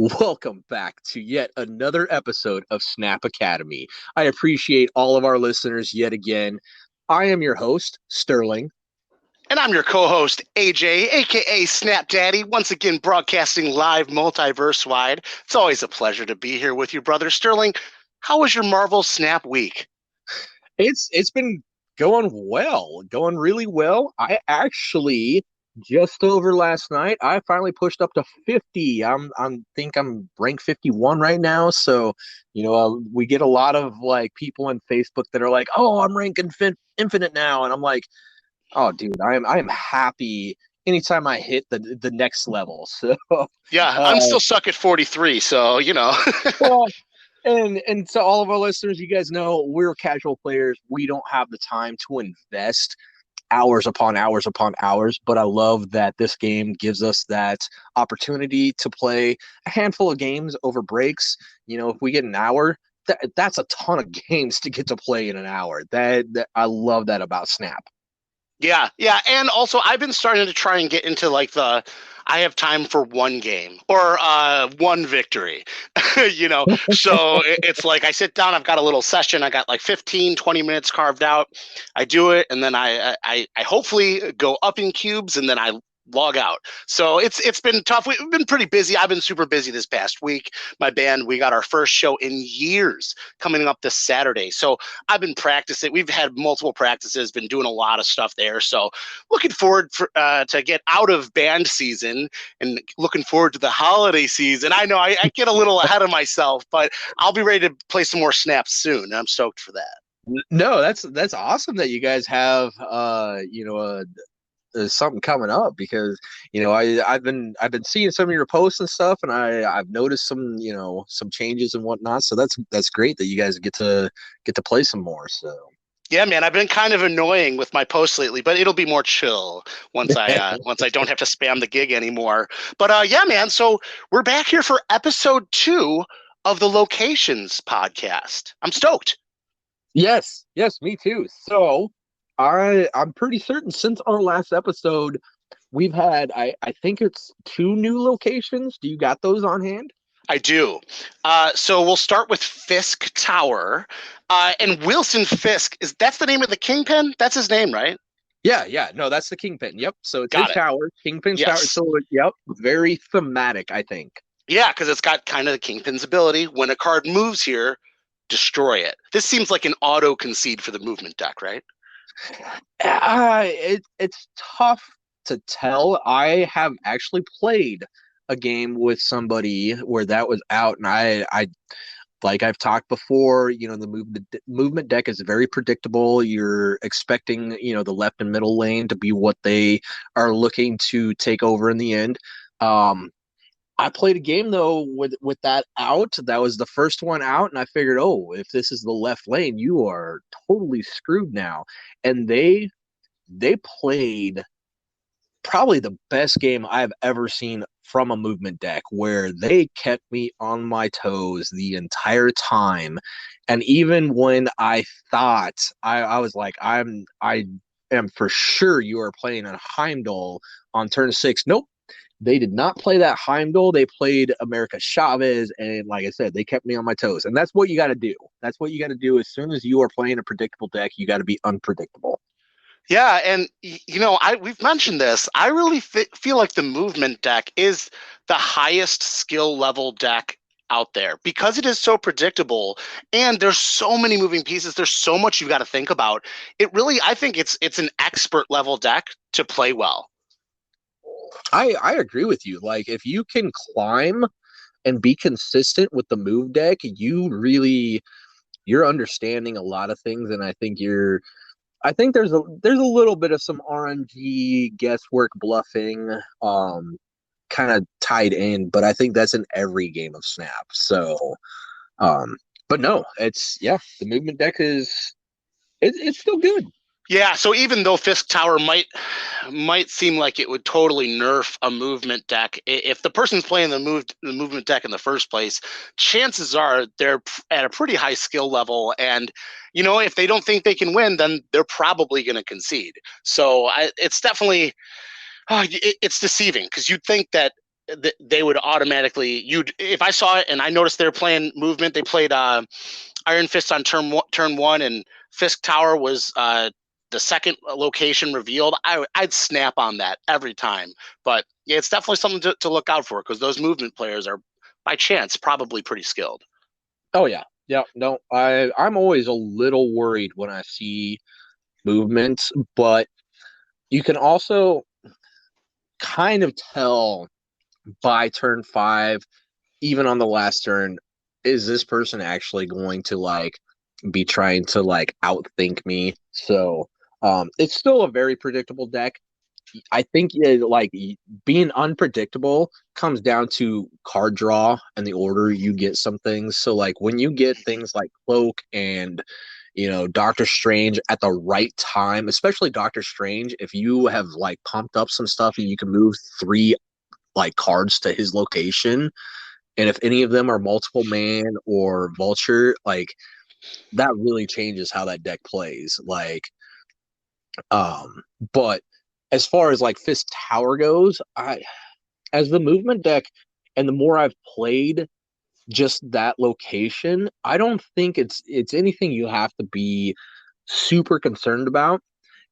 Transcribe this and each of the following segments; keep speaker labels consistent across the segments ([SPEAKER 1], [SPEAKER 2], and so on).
[SPEAKER 1] Welcome back to yet another episode of Snap Academy. I appreciate all of our listeners yet again. I am your host, Sterling.
[SPEAKER 2] And I'm your co-host, AJ, aka Snap Daddy, once again broadcasting live multiverse wide. It's always a pleasure to be here with you, brother Sterling. How was your Marvel Snap week?
[SPEAKER 1] It's been going really well. I actually just over last night, I finally pushed up to 50. I'm ranked 51 right now. So, we get a lot of like people on Facebook that are like, "Oh, I'm ranking infinite now," and I'm like, "Oh, dude, I am happy anytime I hit the next level." So,
[SPEAKER 2] Yeah,
[SPEAKER 1] uh,
[SPEAKER 2] I'm still stuck at 43, so
[SPEAKER 1] well, and to all of our listeners, you guys know we're casual players. We don't have the time to invest hours upon hours upon hours, but I love that this game gives us that opportunity to play a handful of games over breaks. If we get an hour, that's a ton of games to get to play in an hour. That I love that about Snap.
[SPEAKER 2] Yeah, and also I've been starting to try and get into like I have time for one game or one victory, So it's like I sit down, I've got a little session, I got like 15, 20 minutes carved out. I do it, and then I hopefully go up in cubes, and then I log out. So it's been tough. We've been pretty busy. I've been super busy this past week. My band, we got our first show in years coming up this Saturday. So I've been practicing. We've had multiple practices, been doing a lot of stuff there. So looking forward to get out of band season and looking forward to the holiday season. I know I get a little ahead of myself, but I'll be ready to play some more snaps soon. And I'm stoked for that.
[SPEAKER 1] No, that's awesome that you guys have something coming up because I've been seeing some of your posts and stuff, and I've noticed some changes and whatnot. So that's great that you guys get to play some more. So
[SPEAKER 2] Yeah, man, I've been kind of annoying with my posts lately, but it'll be more chill once I don't have to spam the gig anymore. But yeah, man, so we're back here for episode 2 of the Locations podcast. I'm stoked.
[SPEAKER 1] yes, me too. So I'm pretty certain since our last episode we've had I think it's 2 new locations. Do you got those on hand?
[SPEAKER 2] I do. So we'll start with Fisk Tower. And Wilson Fisk, that's the name of the Kingpin? That's his name, right?
[SPEAKER 1] Yeah. No, that's the Kingpin. Yep. So it's his
[SPEAKER 2] Got it.
[SPEAKER 1] tower, Kingpin's tower.
[SPEAKER 2] Yes.
[SPEAKER 1] So yep, very thematic, I think.
[SPEAKER 2] Yeah, because it's got kind of the Kingpin's ability. When a card moves here, destroy it. This seems like an auto concede for the movement deck, right?
[SPEAKER 1] It's tough to tell. I have actually played a game with somebody where that was out, and I like I've talked before. The movement deck is very predictable. You're expecting the left and middle lane to be what they are looking to take over in the end. I played a game though with that out. That was the first one out, and I figured, oh, if this is the left lane, you are totally screwed now. And they played probably the best game I've ever seen from a movement deck, where they kept me on my toes the entire time. And even when I thought I was like, I am for sure you are playing a Heimdall on turn 6. Nope. They did not play that Heimdall. They played America Chavez, and like I said, they kept me on my toes. And that's what you got to do. That's what you got to do. As soon as you are playing a predictable deck, you got to be unpredictable.
[SPEAKER 2] Yeah, and we've mentioned this. I really feel like the movement deck is the highest skill level deck out there because it is so predictable and there's so many moving pieces. There's so much you've got to think about. I think it's an expert level deck to play well.
[SPEAKER 1] I agree with you. Like if you can climb and be consistent with the move deck, you're understanding a lot of things, and I think there's a little bit of some RNG guesswork bluffing kind of tied in, but I think that's in every game of Snap. So but no, the movement deck it's still good.
[SPEAKER 2] Yeah, so even though Fisk Tower might seem like it would totally nerf a movement deck, if the person's playing the movement deck in the first place, chances are they're at a pretty high skill level, and if they don't think they can win, then they're probably going to concede. So it's definitely it's deceiving because you'd think that they would automatically if I saw it and I noticed they were playing movement, they played Iron Fist on turn one, and Fisk Tower was the second location revealed. I'd snap on that every time. But yeah, it's definitely something to look out for, because those movement players are by chance probably pretty skilled.
[SPEAKER 1] Oh yeah. Yeah, no, I'm always a little worried when I see movements, but you can also kind of tell by turn 5, even on the last turn, is this person actually going to like be trying to like outthink me? So it's still a very predictable deck. I think like being unpredictable comes down to card draw and the order you get some things. So like when you get things like Cloak and Doctor Strange at the right time, especially Doctor Strange, if you have like pumped up some stuff and you can move 3 like cards to his location, and if any of them are multiple man or vulture, like that really changes how that deck plays. Like but as far as like Fist Tower goes, I as the movement deck and the more I've played just that location, I don't think it's anything you have to be super concerned about.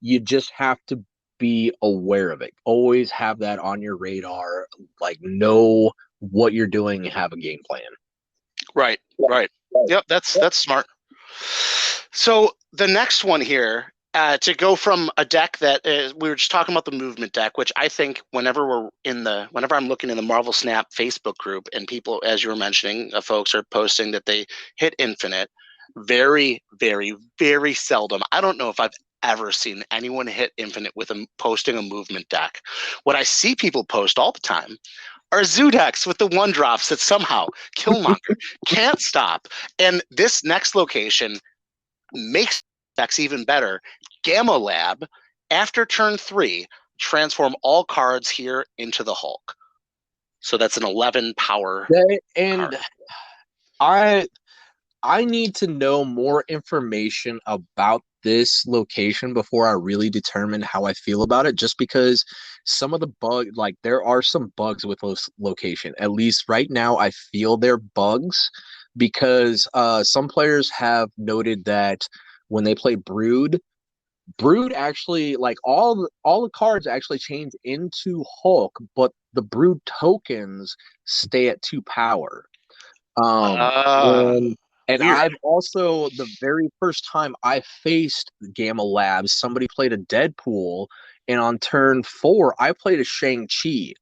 [SPEAKER 1] You just have to be aware of it. Always have that on your radar, like know what you're doing and have a game plan.
[SPEAKER 2] Right, right. Yep, that's smart. So the next one here, to go from a deck that we were just talking about the movement deck, which I think whenever I'm looking in the Marvel Snap Facebook group, and people, as you were mentioning, folks are posting that they hit infinite, very, very, very seldom. I don't know if I've ever seen anyone hit infinite with posting a movement deck. What I see people post all the time are zoo decks with the 1-drops that somehow Killmonger can't stop. And this next location makes decks even better. Gamma Lab, after turn 3, transform all cards here into the Hulk. So that's an 11 power
[SPEAKER 1] And
[SPEAKER 2] card.
[SPEAKER 1] I need to know more information about this location before I really determine how I feel about it, just because some of the like there are some bugs with this location. At least right now I feel they're bugs because some players have noted that when they play Brood actually like all the cards actually change into Hulk, but the Brood tokens stay at 2 power. Um,
[SPEAKER 2] Uh,
[SPEAKER 1] and and
[SPEAKER 2] Weird.
[SPEAKER 1] I've also the very first time I faced Gamma Labs, somebody played a Deadpool, and on turn 4 I played a Shang-Chi,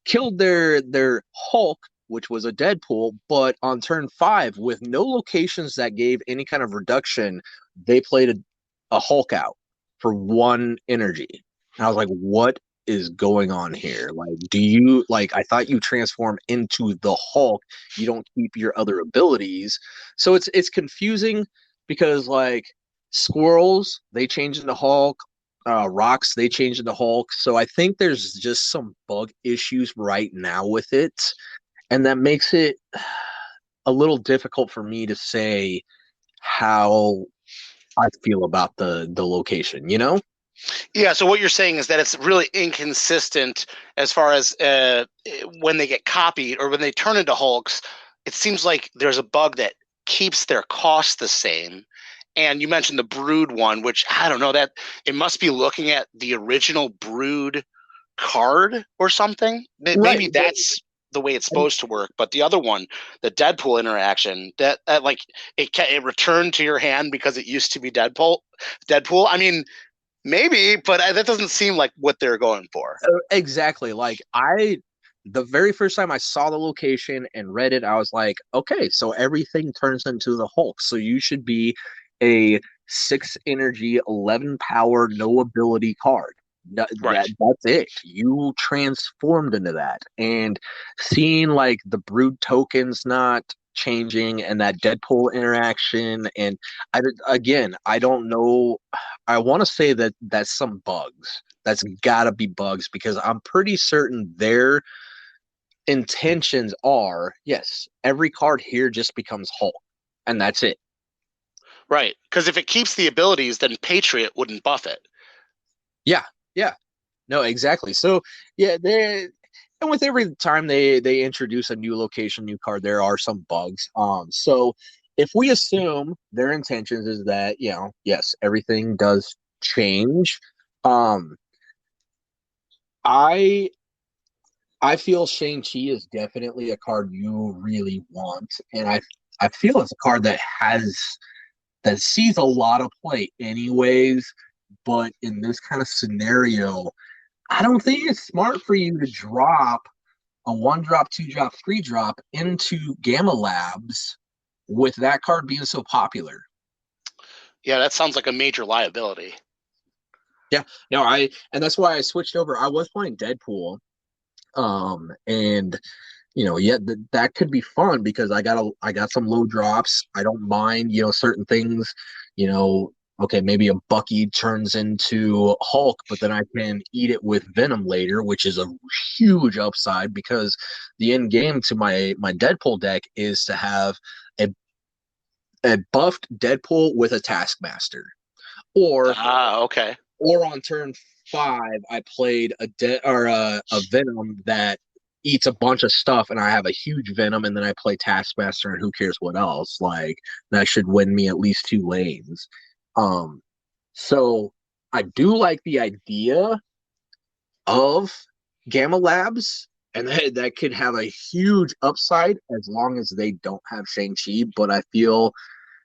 [SPEAKER 1] killed their Hulk, which was a Deadpool, but on turn 5, with no locations that gave any kind of reduction, they played a Hulk out for 1 energy. And I was like, what is going on here? Like, do you like I thought you transform into the Hulk, you don't keep your other abilities. So it's confusing because like squirrels, they change into Hulk, rocks, they changed into Hulk. So I think there's just some bug issues right now with it, and that makes it a little difficult for me to say how I feel about the location. You know?
[SPEAKER 2] Yeah, so what you're saying is that it's really inconsistent as far as when they get copied or when they turn into Hulks. It seems like there's a bug that keeps their cost the same. And you mentioned the Brood one, which I don't know, that it must be looking at the original Brood card or something.
[SPEAKER 1] Right.
[SPEAKER 2] Maybe that's the way it's supposed to work. But the other one, the Deadpool interaction, that like it returned to your hand because it used to be Deadpool. Deadpool. I mean, maybe, but that doesn't seem like what they're going for.
[SPEAKER 1] Exactly. Like the very first time I saw the location and read it, I was like, okay, so everything turns into the Hulk. So you should be a 6 energy, 11 power, no ability card.
[SPEAKER 2] Right.
[SPEAKER 1] That's it. You transformed into that. And seeing like the Brood tokens not changing and that Deadpool interaction, and again, I don't know. I want to say that that's some bugs. That's got to be bugs because I'm pretty certain their intentions are yes, every card here just becomes Hulk, and that's it.
[SPEAKER 2] Right. Because if it keeps the abilities, then Patriot wouldn't buff it.
[SPEAKER 1] Yeah, yeah, no, exactly. So yeah, and with every time they introduce a new location, new card, there are some bugs. So if we assume their intentions is that, yes, everything does change. Um, I I feel Shang-Chi is definitely a card you really want, and I feel it's a card that sees a lot of play anyways, but in this kind of scenario, I don't think it's smart for you to drop a one drop, two drop, three drop into Gamma Labs with that card being so popular.
[SPEAKER 2] Yeah, that sounds like a major liability.
[SPEAKER 1] Yeah, no, and that's why I switched over. I was playing Deadpool, and yeah, that could be fun because I got some low drops. I don't mind, certain things, you know, okay, maybe a Bucky turns into Hulk, but then I can eat it with Venom later, which is a huge upside because the end game to my Deadpool deck is to have a a buffed Deadpool with a Taskmaster. Or
[SPEAKER 2] Ah, okay.
[SPEAKER 1] or on turn 5, I played a Venom that eats a bunch of stuff, and I have a huge Venom, and then I play Taskmaster, and who cares what else? Like that should win me at least 2 lanes. Um, so I do like the idea of Gamma Labs, and that could have a huge upside as long as they don't have Shang-Chi. But I feel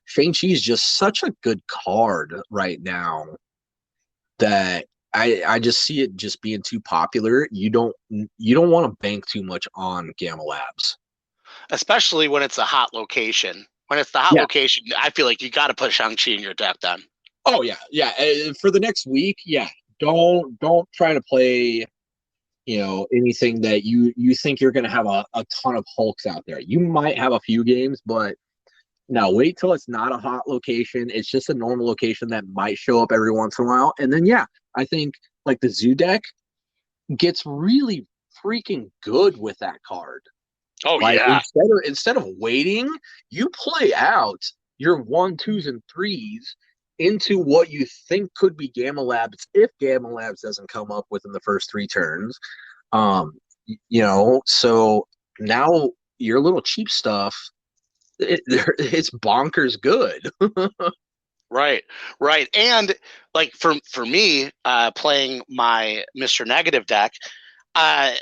[SPEAKER 1] Shang-Chi is just such a good card right now that I just see it just being too popular. You don't want to bank too much on Gamma Labs.
[SPEAKER 2] Especially when it's a hot location. When it's the hot
[SPEAKER 1] Yeah.
[SPEAKER 2] location, I feel like you got to put Shang-Chi in your deck then.
[SPEAKER 1] Oh yeah, yeah. For the next week, yeah. Don't try to play anything that you think you're going to have a ton of Hulks out there. You might have a few games, but no, wait till it's not a hot location. It's just a normal location that might show up every once in a while. And then, yeah, I think like the Zoo deck gets really freaking good with that card.
[SPEAKER 2] Oh
[SPEAKER 1] Like
[SPEAKER 2] yeah.
[SPEAKER 1] instead of waiting, you play out your one, twos, and threes into what you think could be Gamma Labs if Gamma Labs doesn't come up within the first 3 turns. So now your little cheap stuff, it's bonkers good.
[SPEAKER 2] Right, right. And like for me, playing my Mr. Negative deck, uh,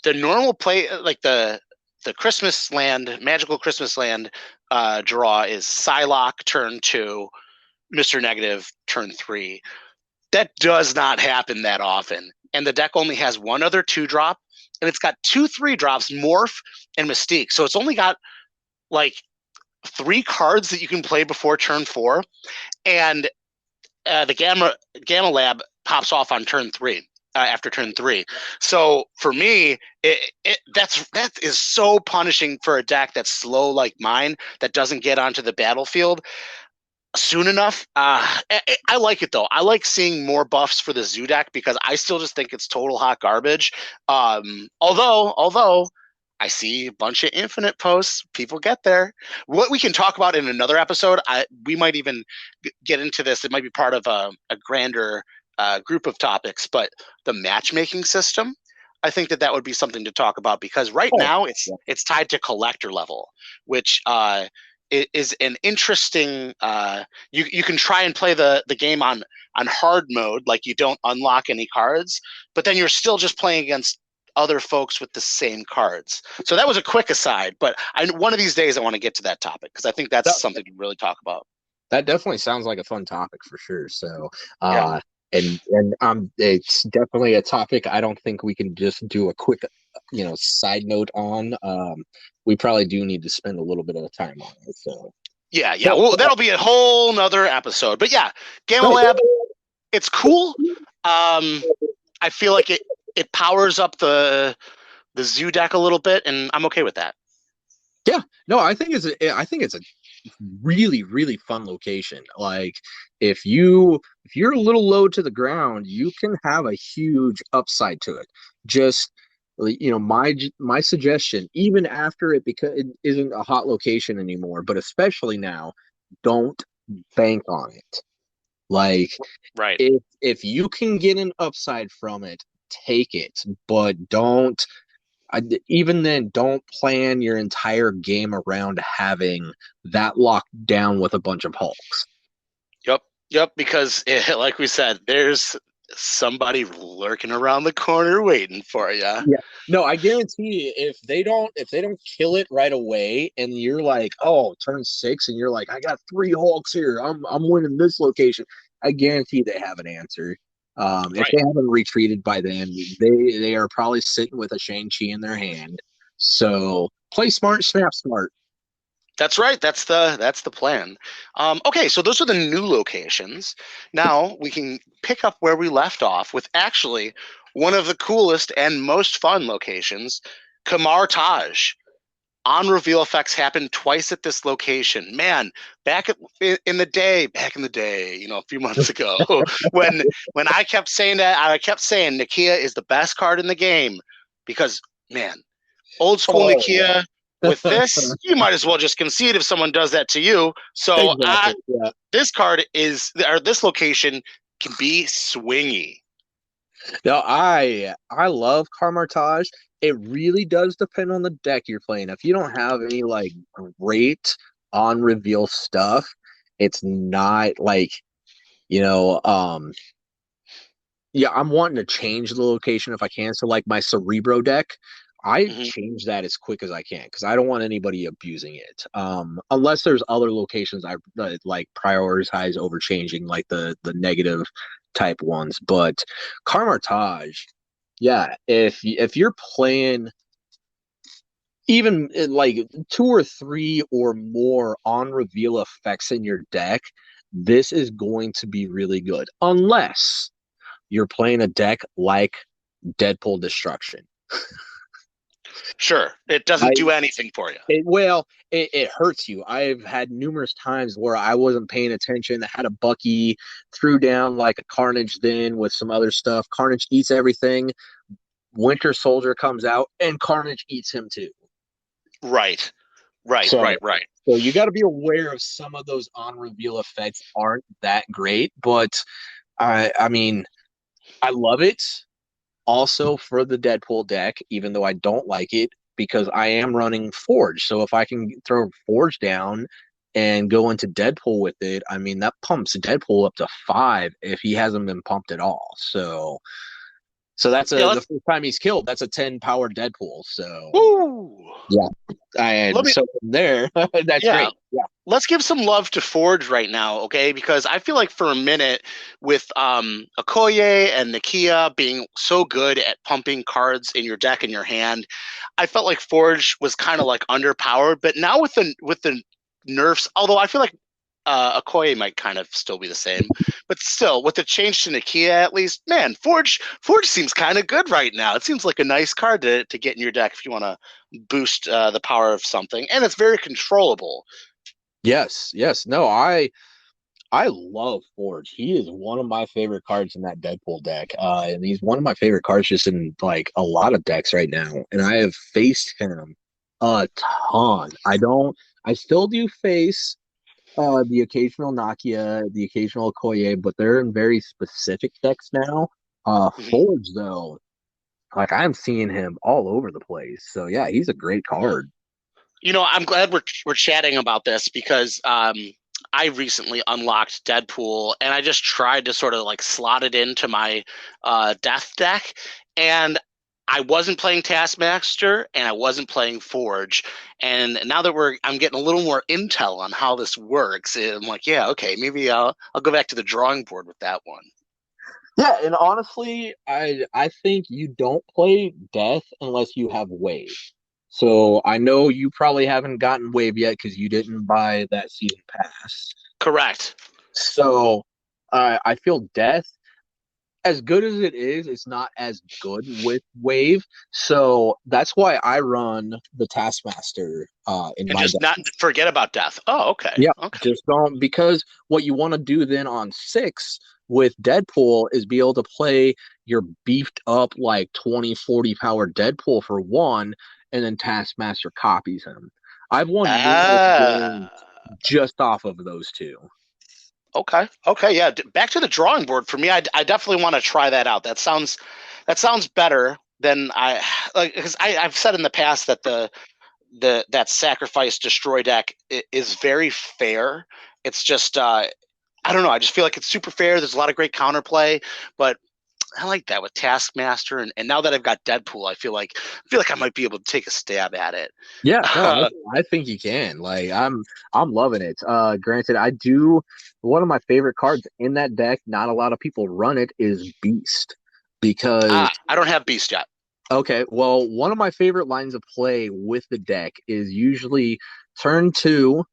[SPEAKER 2] the normal play like the Christmas land, magical Christmas land draw is Psylocke turn 2, Mr. Negative turn 3. That does not happen that often. And the deck only has one other 2 drop, and it's got 2 3 drops, Morph and Mystique. So it's only got like 3 cards that you can play before turn 4, and the Gamma Lab pops off on turn 3. After turn 3, so for me, that is so punishing for a deck that's slow like mine that doesn't get onto the battlefield soon enough. I like it though. I like seeing more buffs for the Zoo deck because I still just think it's total hot garbage. Although I see a bunch of infinite posts, people get there. What we can talk about in another episode, we might even get into this. It might be part of a grander group of topics, but the matchmaking system. I think that would be something to talk about because right
[SPEAKER 1] Oh,
[SPEAKER 2] now
[SPEAKER 1] yeah.
[SPEAKER 2] it's tied to collector level, which is an interesting. You can try and play the game on hard mode, like you don't unlock any cards, but then you're still just playing against other folks with the same cards. So that was a quick aside, but one of these days I want to get to that topic because I think that's
[SPEAKER 1] that,
[SPEAKER 2] something to really talk about.
[SPEAKER 1] that definitely sounds like a fun topic for sure. So,
[SPEAKER 2] Yeah.
[SPEAKER 1] it's definitely a topic I don't think we can just do a quick, side note on. We probably do need to spend a little bit of time on it. So,
[SPEAKER 2] Yeah. Well, that'll be a whole nother episode. But yeah, Gamma
[SPEAKER 1] right.
[SPEAKER 2] Lab, it's cool. I feel like it powers up the Zoo deck a little bit, and I'm okay with that.
[SPEAKER 1] Yeah, no, I think it's a really really fun location. Like if you're a little low to the ground, you can have a huge upside to it. Just my suggestion, even after it isn't a hot location anymore, but especially now, don't bank on it. Like
[SPEAKER 2] Right.
[SPEAKER 1] if you can get an upside from it, take it, but don't even then, don't plan your entire game around having that locked down with a bunch of Hulks.
[SPEAKER 2] Yep, yep. Because like we said, there's somebody lurking around the corner waiting for you.
[SPEAKER 1] Yeah. No, I guarantee if they don't kill it right away and you're like, oh, turn 6 and you're like, I got 3 Hulks here. I'm winning this location. I guarantee they have an answer. If
[SPEAKER 2] Right.
[SPEAKER 1] they haven't retreated by then, they are probably sitting with a Shang-Chi in their hand. So play smart, snap smart.
[SPEAKER 2] That's right. That's the plan. Okay, so those are the new locations. Now we can pick up where we left off with actually one of the coolest and most fun locations, Kamar Taj. On reveal effects happen twice at this location. Man, back in the day, a few months ago, when when I kept saying that, I kept saying Nakia is the best card in the game because man, old school
[SPEAKER 1] Oh,
[SPEAKER 2] Nakia. With this, you might as well just concede if someone does that to you. So
[SPEAKER 1] exactly. Yeah.
[SPEAKER 2] this card or this location can be swingy.
[SPEAKER 1] No, I love Carmartage. It really does depend on the deck you're playing. If you don't have any like great on reveal stuff, it's not like, you know, yeah, I'm wanting to change the location if I can. So like my Cerebro deck, I
[SPEAKER 2] Mhm.
[SPEAKER 1] change that as quick as I can because I don't want anybody abusing it. Unless there's other locations I like prioritize over changing, like the negative type ones. But Carmartage, yeah, if you're playing even like 2 or 3 or more on reveal effects in your deck, this is going to be really good. Unless you're playing a deck like Deadpool Destruction.
[SPEAKER 2] Sure, it doesn't
[SPEAKER 1] I
[SPEAKER 2] do anything for you.
[SPEAKER 1] it hurts you. I've had numerous times where I wasn't paying attention. I had a Bucky, threw down like a Carnage then with some other stuff. Carnage eats everything. Winter Soldier comes out and Carnage eats him too.
[SPEAKER 2] Right, right,
[SPEAKER 1] So
[SPEAKER 2] right, right.
[SPEAKER 1] so you got to be aware of some of those on reveal effects aren't that great, but I mean I love it also for the Deadpool deck, even though I don't like it because I am running Forge. So if I can throw Forge down and go into Deadpool with it, I mean that pumps Deadpool up to 5 if he hasn't been pumped at all. So that's
[SPEAKER 2] Yeah,
[SPEAKER 1] the first time he's killed. That's a 10 power Deadpool. So
[SPEAKER 2] woo.
[SPEAKER 1] yeah, and
[SPEAKER 2] Let me
[SPEAKER 1] so from there, that's
[SPEAKER 2] yeah,
[SPEAKER 1] great. Yeah.
[SPEAKER 2] let's give some love to Forge right now, okay? Because I feel like for a minute with Okoye and Nakia being so good at pumping cards in your deck in your hand, I felt like Forge was kind of like underpowered. But now with the nerfs, although I feel like Okoye might kind of still be the same, but still with the change to Nakia at least, man, Forge seems kind of good right now. It seems like a nice card to get in your deck if you want to boost the power of something, and it's very controllable.
[SPEAKER 1] Yes, yes. No, I love Forge. He is one of my favorite cards in that Deadpool deck. And he's one of my favorite cards just in like a lot of decks right now. And I have faced him a ton. I still do face the occasional Nakia, the occasional Okoye, but they're in very specific decks now.
[SPEAKER 2] Mhm.
[SPEAKER 1] Forge though, like I'm seeing him all over the place. So yeah, he's a great card.
[SPEAKER 2] I'm glad we're chatting about this because I recently unlocked Deadpool and I just tried to sort of like slot it into my Death deck, and I wasn't playing Taskmaster and I wasn't playing Forge. And now that I'm getting a little more intel on how this works, I'm like, yeah, okay, maybe I'll go back to the drawing board with that one.
[SPEAKER 1] Yeah, and honestly, I think you don't play Death unless you have Wave. So I know you probably haven't gotten Wave yet because you didn't buy that season pass.
[SPEAKER 2] Correct.
[SPEAKER 1] So I feel Death, as good as it is, it's not as good with Wave. So that's why I run the Taskmaster in
[SPEAKER 2] And
[SPEAKER 1] my
[SPEAKER 2] just
[SPEAKER 1] deck.
[SPEAKER 2] not forget about Death. Oh, okay.
[SPEAKER 1] Yeah,
[SPEAKER 2] Okay.
[SPEAKER 1] just don't because what you want to do then on 6 with Deadpool is be able to play your beefed up like 20, 40 power Deadpool for one, and then Taskmaster copies him. I've won numerous games
[SPEAKER 2] Ah.
[SPEAKER 1] just off of those two.
[SPEAKER 2] Okay. Okay. Yeah. Back to the drawing board for me. I definitely want to try that out. That sounds better then I like because I've said in the past that the that sacrifice destroy deck is very fair. It's just I don't know. I just feel like it's super fair. There's a lot of great counterplay, but I like that with Taskmaster, and now that I've got Deadpool, I feel like I might be able to take a stab at it.
[SPEAKER 1] Yeah, no, I think you can. Like I'm loving it. Granted, I do one of my favorite cards in that deck, not a lot of people run it, is Beast. Because
[SPEAKER 2] I don't have Beast yet.
[SPEAKER 1] okay, well, one of my favorite lines of play with the deck is usually turn two,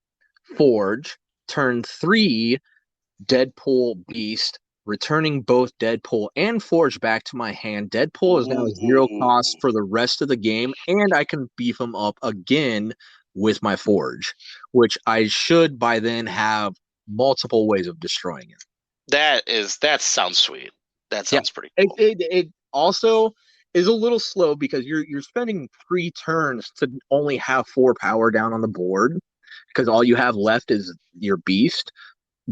[SPEAKER 1] Forge, turn three, Deadpool Beast, returning both Deadpool and Forge back to my hand. Deadpool is now zero
[SPEAKER 2] Ooh,
[SPEAKER 1] cost for the rest of the game, and I can beef him up again with my Forge, which I should by then have multiple ways of destroying it.
[SPEAKER 2] that sounds sweet. That
[SPEAKER 1] Yeah,
[SPEAKER 2] sounds pretty
[SPEAKER 1] it,
[SPEAKER 2] cool.
[SPEAKER 1] it, it also is a little slow because you're spending 3 turns to only have 4 power down on the board because all you have left is your beast,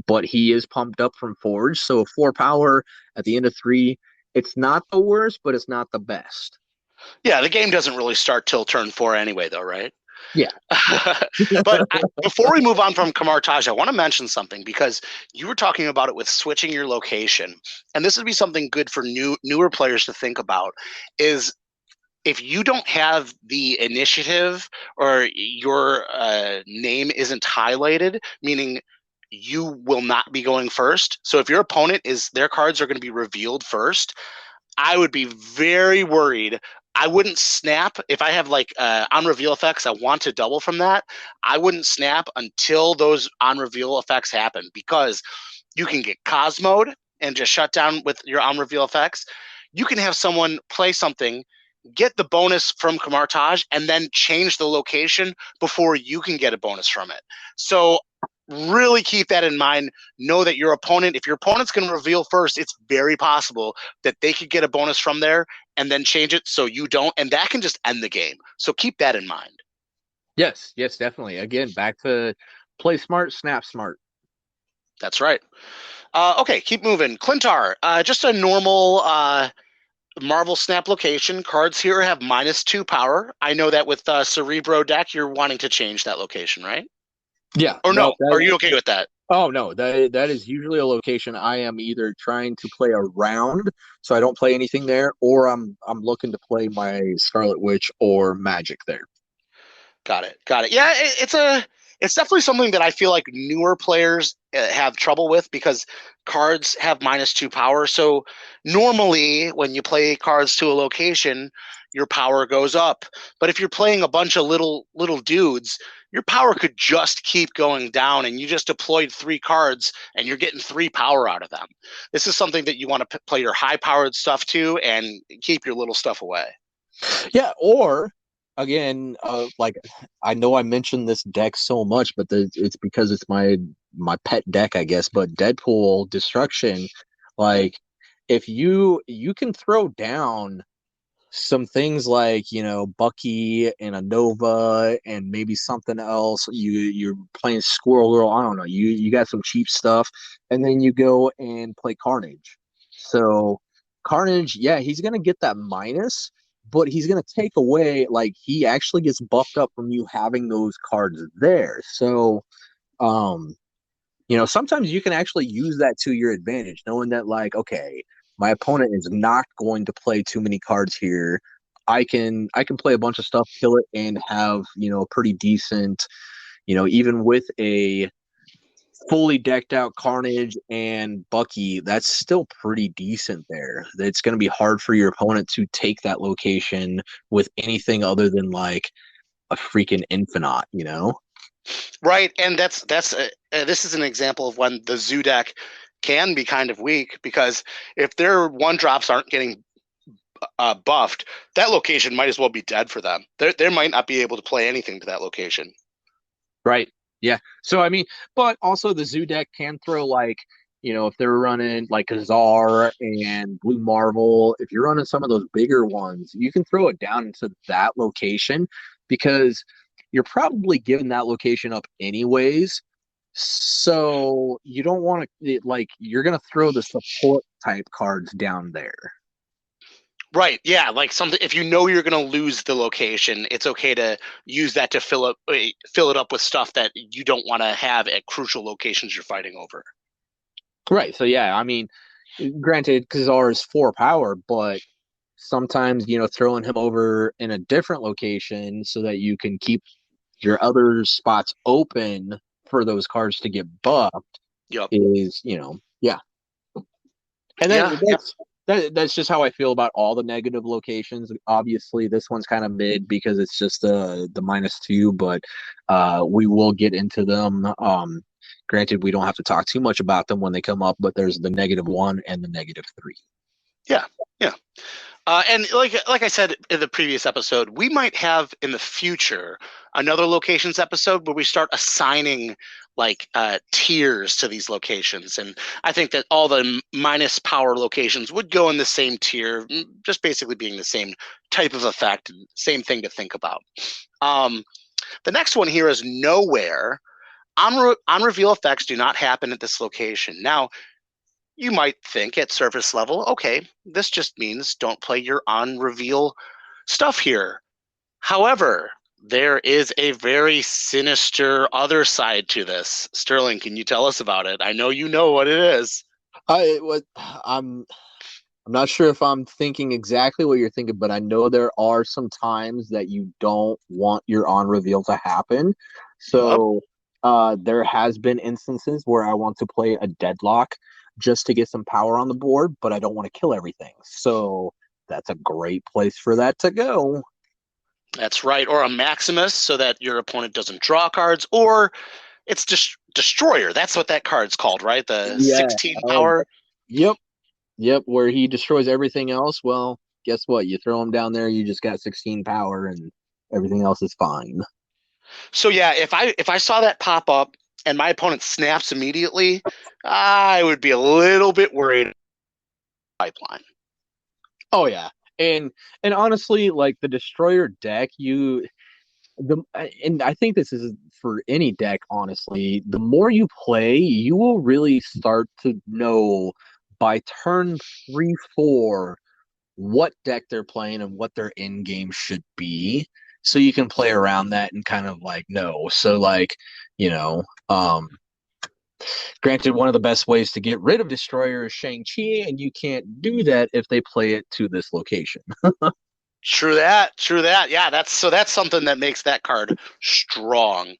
[SPEAKER 1] but he is pumped up from Forge. So 4 power at the end of three, it's not the worst, but it's not the best.
[SPEAKER 2] Yeah, the game doesn't really start till turn 4 anyway, though, right?
[SPEAKER 1] Yeah, yeah.
[SPEAKER 2] But before we move on from Kamartaj, I want to mention something because you were talking about it with switching your location, and this would be something good for newer players to think about. Is if you don't have the initiative or your name isn't highlighted, meaning you will not be going first. So if your opponent is their cards are going to be revealed first, I would be very worried. I wouldn't snap if I have like on reveal effects. I want to double from that. I wouldn't snap until those on reveal effects happen because you can get Cosmode and just shut down with your on reveal effects. You can have someone play something, get the bonus from Kamartaj, and then change the location before you can get a bonus from it. So really keep that in mind. Know that your opponent, if your opponent's going to reveal first, it's very possible that they could get a bonus from there and then change it so you don't, and that can just end the game. So keep that in mind.
[SPEAKER 1] Yes, yes, definitely. Again, back to play smart, snap smart.
[SPEAKER 2] That's right. Okay, keep moving. Clintar, just a normal Marvel Snap location. Cards here have -2 power. I know that with Cerebro deck, you're wanting to change that location, right?
[SPEAKER 1] Yeah,
[SPEAKER 2] Or
[SPEAKER 1] no,
[SPEAKER 2] no? Are you okay with that?
[SPEAKER 1] oh no, that is usually a location I am either trying to play around, so I don't play anything there, or I'm looking to play my Scarlet Witch or Magic there.
[SPEAKER 2] Got it. Got it. Yeah, it's definitely something that I feel like newer players have trouble with because cards have -2 power. So normally when you play cards to a location, your power goes up. But if you're playing a bunch of little dudes, your power could just keep going down and you just deployed 3 cards and you're getting 3 power out of them. This is something that you want to play your high powered stuff to and keep your little stuff away.
[SPEAKER 1] Yeah, or again, like I know I mentioned this deck so much, but it's because it's my pet deck, I guess. But Deadpool Destruction, like if you can throw down some things like Bucky and a Nova and maybe something else. You're playing Squirrel Girl. I don't know. You got some cheap stuff, and then you go and play Carnage. So Carnage, yeah, he's gonna get that minus, but he's gonna take away like he actually gets buffed up from you having those cards there. So um sometimes you can actually use that to your advantage, knowing that, like, okay, my opponent is not going to play too many cards here. I can play a bunch of stuff, kill it, and have, a pretty decent, even with a fully decked out Carnage and Bucky, that's still pretty decent there. It's going to be hard for your opponent to take that location with anything other than like a freaking Infinite.
[SPEAKER 2] Right, and that's this is an example of when the zoo deck can be kind of weak because if their 1 drops aren't getting buffed, that location might as well be dead for them. They might not be able to play anything to that location.
[SPEAKER 1] Right. Yeah. So I mean, but also the zoo deck can throw like, if they're running like a Czar and Blue Marvel, if you're running some of those bigger ones, you can throw it down into that location because you're probably giving that location up anyways. So you don't want to like you're gonna throw the support type cards down there.
[SPEAKER 2] Right. Yeah. Like something, if you know you're going to lose the location, it's okay to use that to fill it up with stuff that you don't want to have at crucial locations you're fighting over.
[SPEAKER 1] Right. So yeah, I mean, granted, because ours 4 power, but sometimes throwing him over in a different location so that you can keep your other spots open for those cards to get buffed
[SPEAKER 2] Yep.
[SPEAKER 1] is yeah. And
[SPEAKER 2] Yeah.
[SPEAKER 1] then
[SPEAKER 2] Yeah.
[SPEAKER 1] that's just how I feel about all the negative locations. Obviously, this one's kind of mid because it's just the -2, but we will get into them. Granted, we don't have to talk too much about them when they come up, but there's the -1 and the -3.
[SPEAKER 2] Yeah. Yeah. And like I said in the previous episode, we might have in the future another locations episode where we start assigning like tiers to these locations, and I think that all the minus power locations would go in the same tier, just basically being the same type of effect, and same thing to think about. Um, the next one here is nowhere. On reveal effects do not happen at this location. Now, you might think at surface level, okay, this just means don't play your on reveal stuff here. However, there is a very sinister other side to this. Sterling, can you tell us about it? I know you know what it is.
[SPEAKER 1] I'm not sure if I'm thinking exactly what you're thinking, but I know there are some times that you don't want your on reveal to happen.
[SPEAKER 2] Yep.
[SPEAKER 1] So there has been instances where I want to play a deadlock just to get some power on the board, but I don't want to kill everything. So that's a great place for that to go.
[SPEAKER 2] That's right. Or a Maximus so that your opponent doesn't draw cards, or it's Destroyer. That's what that card's called, right? The
[SPEAKER 1] Yeah.
[SPEAKER 2] 16
[SPEAKER 1] Oh,
[SPEAKER 2] power.
[SPEAKER 1] yep. Yep. Where he destroys everything else. Well, guess what? You throw him down there, you just got 16 power, and everything else is fine.
[SPEAKER 2] So yeah, if I saw that pop up and my opponent snaps immediately, I would be a little bit worried. Pipeline.
[SPEAKER 1] Oh yeah. And honestly, like the destroyer deck, the and I think this is for any deck, honestly, the more you play, you will really start to know by turn 3, 4 what deck they're playing and what their end game should be. So you can play around that and kind of like know. So like, you know, granted, one of the best ways to get rid of Destroyer is Shang-Chi, and you can't do that if they play it to this location.
[SPEAKER 2] True that. True that. Yeah, that's something that makes that card strong.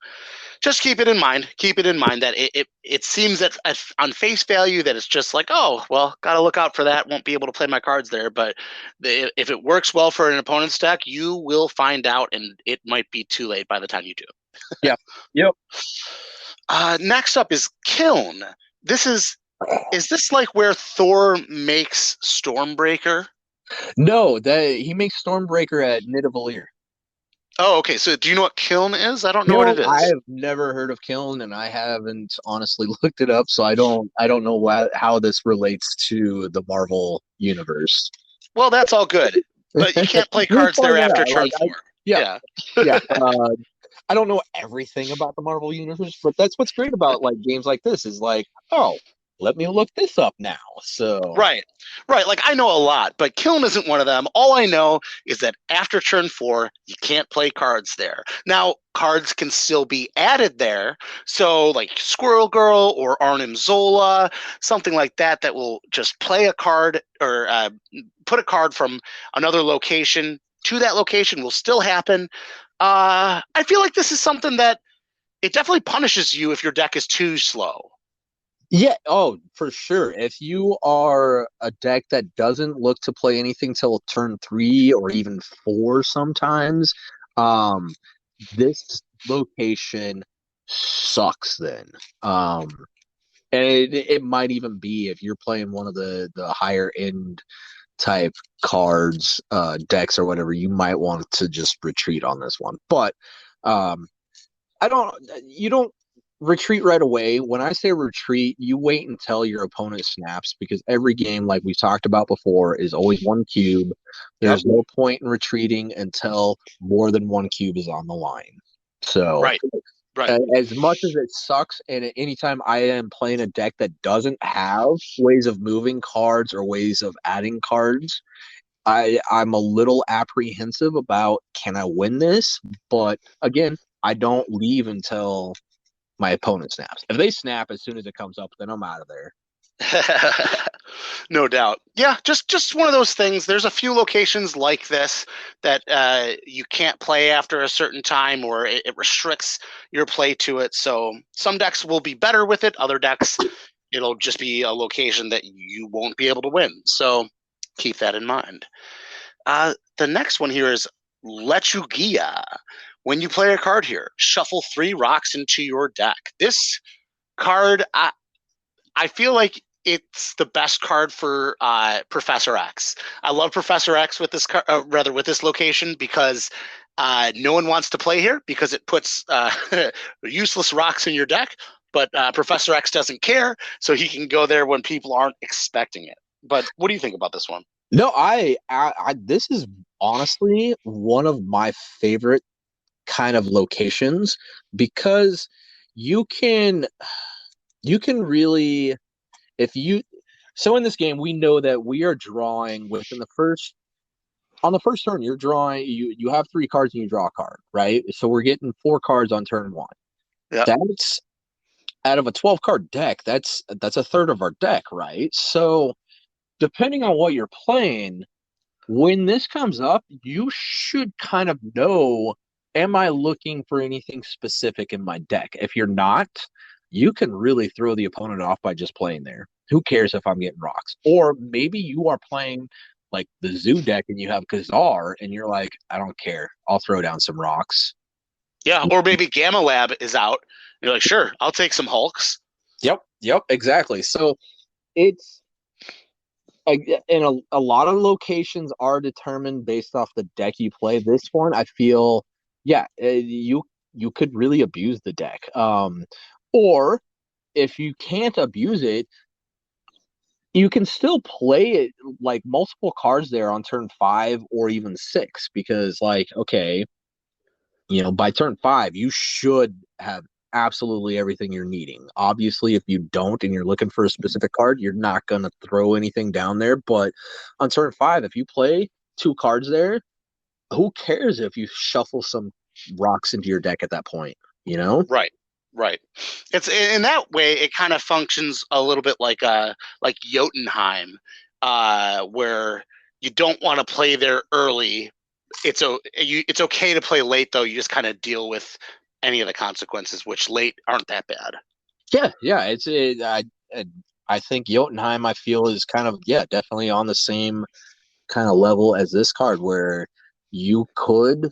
[SPEAKER 2] Just keep it in mind. Keep it in mind that it seems that on face value that it's just like, oh, well, gotta look out for that. Won't be able to play my cards there. But if it works well for an opponent's deck, you will find out, and it might be too late by the time you do.
[SPEAKER 1] Yeah. Yep.
[SPEAKER 2] Next up is Kiln. This is this like where Thor makes Stormbreaker?
[SPEAKER 1] No, that he makes Stormbreaker at Nidavellir.
[SPEAKER 2] Oh, okay. So do you know what Kiln is? I don't know what
[SPEAKER 1] Kiln,
[SPEAKER 2] it is.
[SPEAKER 1] I've never heard of Kiln, and I haven't honestly looked it up, so I don't know how this relates to the Marvel universe.
[SPEAKER 2] Well, that's all good, but you can't play
[SPEAKER 1] We'll
[SPEAKER 2] cards there
[SPEAKER 1] find that
[SPEAKER 2] after
[SPEAKER 1] out.
[SPEAKER 2] turn four.
[SPEAKER 1] Yeah,
[SPEAKER 2] Yeah.
[SPEAKER 1] yeah. I don't know everything about the Marvel universe, but that's what's great about like games like this is like, oh, let me look this up now. So
[SPEAKER 2] Right. Right. Like I know a lot, but Kiln isn't one of them. All I know is that after turn four, you can't play cards there. Now, cards can still be added there. So like Squirrel Girl or Arnim Zola, something like that, that will just play a card or put a card from another location to that location will still happen. I feel like this is something that it definitely punishes you if your deck is too slow.
[SPEAKER 1] yeah, oh, for sure. If you are a deck that doesn't look to play anything till turn 3 or even 4 sometimes, um, this location sucks then. Um, and it might even be if you're playing one of the higher end type cards, decks or whatever, you might want to just retreat on this one. But um, I don't. You don't retreat right away. When I say retreat, you wait until your opponent snaps because every game, like we talked about before, is always one cube.
[SPEAKER 2] Yep.
[SPEAKER 1] There's no point in retreating until more than one cube is on the line. So,
[SPEAKER 2] Right. Right.
[SPEAKER 1] as much as it sucks, and at anytime I am playing a deck that doesn't have ways of moving cards or ways of adding cards, I'm a little apprehensive about can I win this, but again, I don't leave until my opponent snaps. If they snap as soon as it comes up, then I'm out of there.
[SPEAKER 2] No doubt. Yeah, just one of those things. There's a few locations like this that you can't play after a certain time, or it restricts your play to it. So some decks will be better with it. Other decks, it'll just be a location that you won't be able to win. So keep that in mind. The next one here is Lechugia. When you play a card here, shuffle 3 rocks into your deck. This card, I feel like it's the best card for Professor X. I love Professor X with this card, rather with this location, because no one wants to play here because it puts useless rocks in your deck. But Professor X doesn't care, so he can go there when people aren't expecting it. But what do you think about this one?
[SPEAKER 1] No, this is honestly one of my favorite kind of locations because you can really if you so in this game we know that we are drawing within the first on the first turn you're drawing you have 3 cards and you draw a card, right? So we're getting 4 cards on turn 1.
[SPEAKER 2] Yeah.
[SPEAKER 1] That's out of a 12 card deck, that's a third of our deck, right? So depending on what you're playing, when this comes up, you should kind of know, am I looking for anything specific in my deck? If you're not, you can really throw the opponent off by just playing there. Who cares if I'm getting rocks? Or maybe you are playing like the zoo deck and you have Kazar and you're like, I don't care. I'll throw down some rocks.
[SPEAKER 2] Yeah, or maybe Gamma Lab is out. You're like, sure, I'll take some Hulks.
[SPEAKER 1] Yep, exactly. So it's and a lot of locations are determined based off the deck you play. This one, I feel, yeah, you could really abuse the deck. Or if you can't abuse it, you can still play it like multiple cards there on turn 5 or even 6 because, like, okay, by turn 5, you should have absolutely everything you're needing. Obviously, if you don't and you're looking for a specific card, you're not going to throw anything down there. But on turn 5, if you play 2 cards there, who cares if you shuffle some rocks into your deck at that point, you know?
[SPEAKER 2] Right, right. It's in that way. It kind of functions a little bit like Jotunheim, where you don't want to play there early. It's okay to play late though. You just kind of deal with any of the consequences, which late aren't that bad.
[SPEAKER 1] Yeah. I think Jotunheim, I feel, is kind of, yeah, definitely on the same kind of level as this card where you could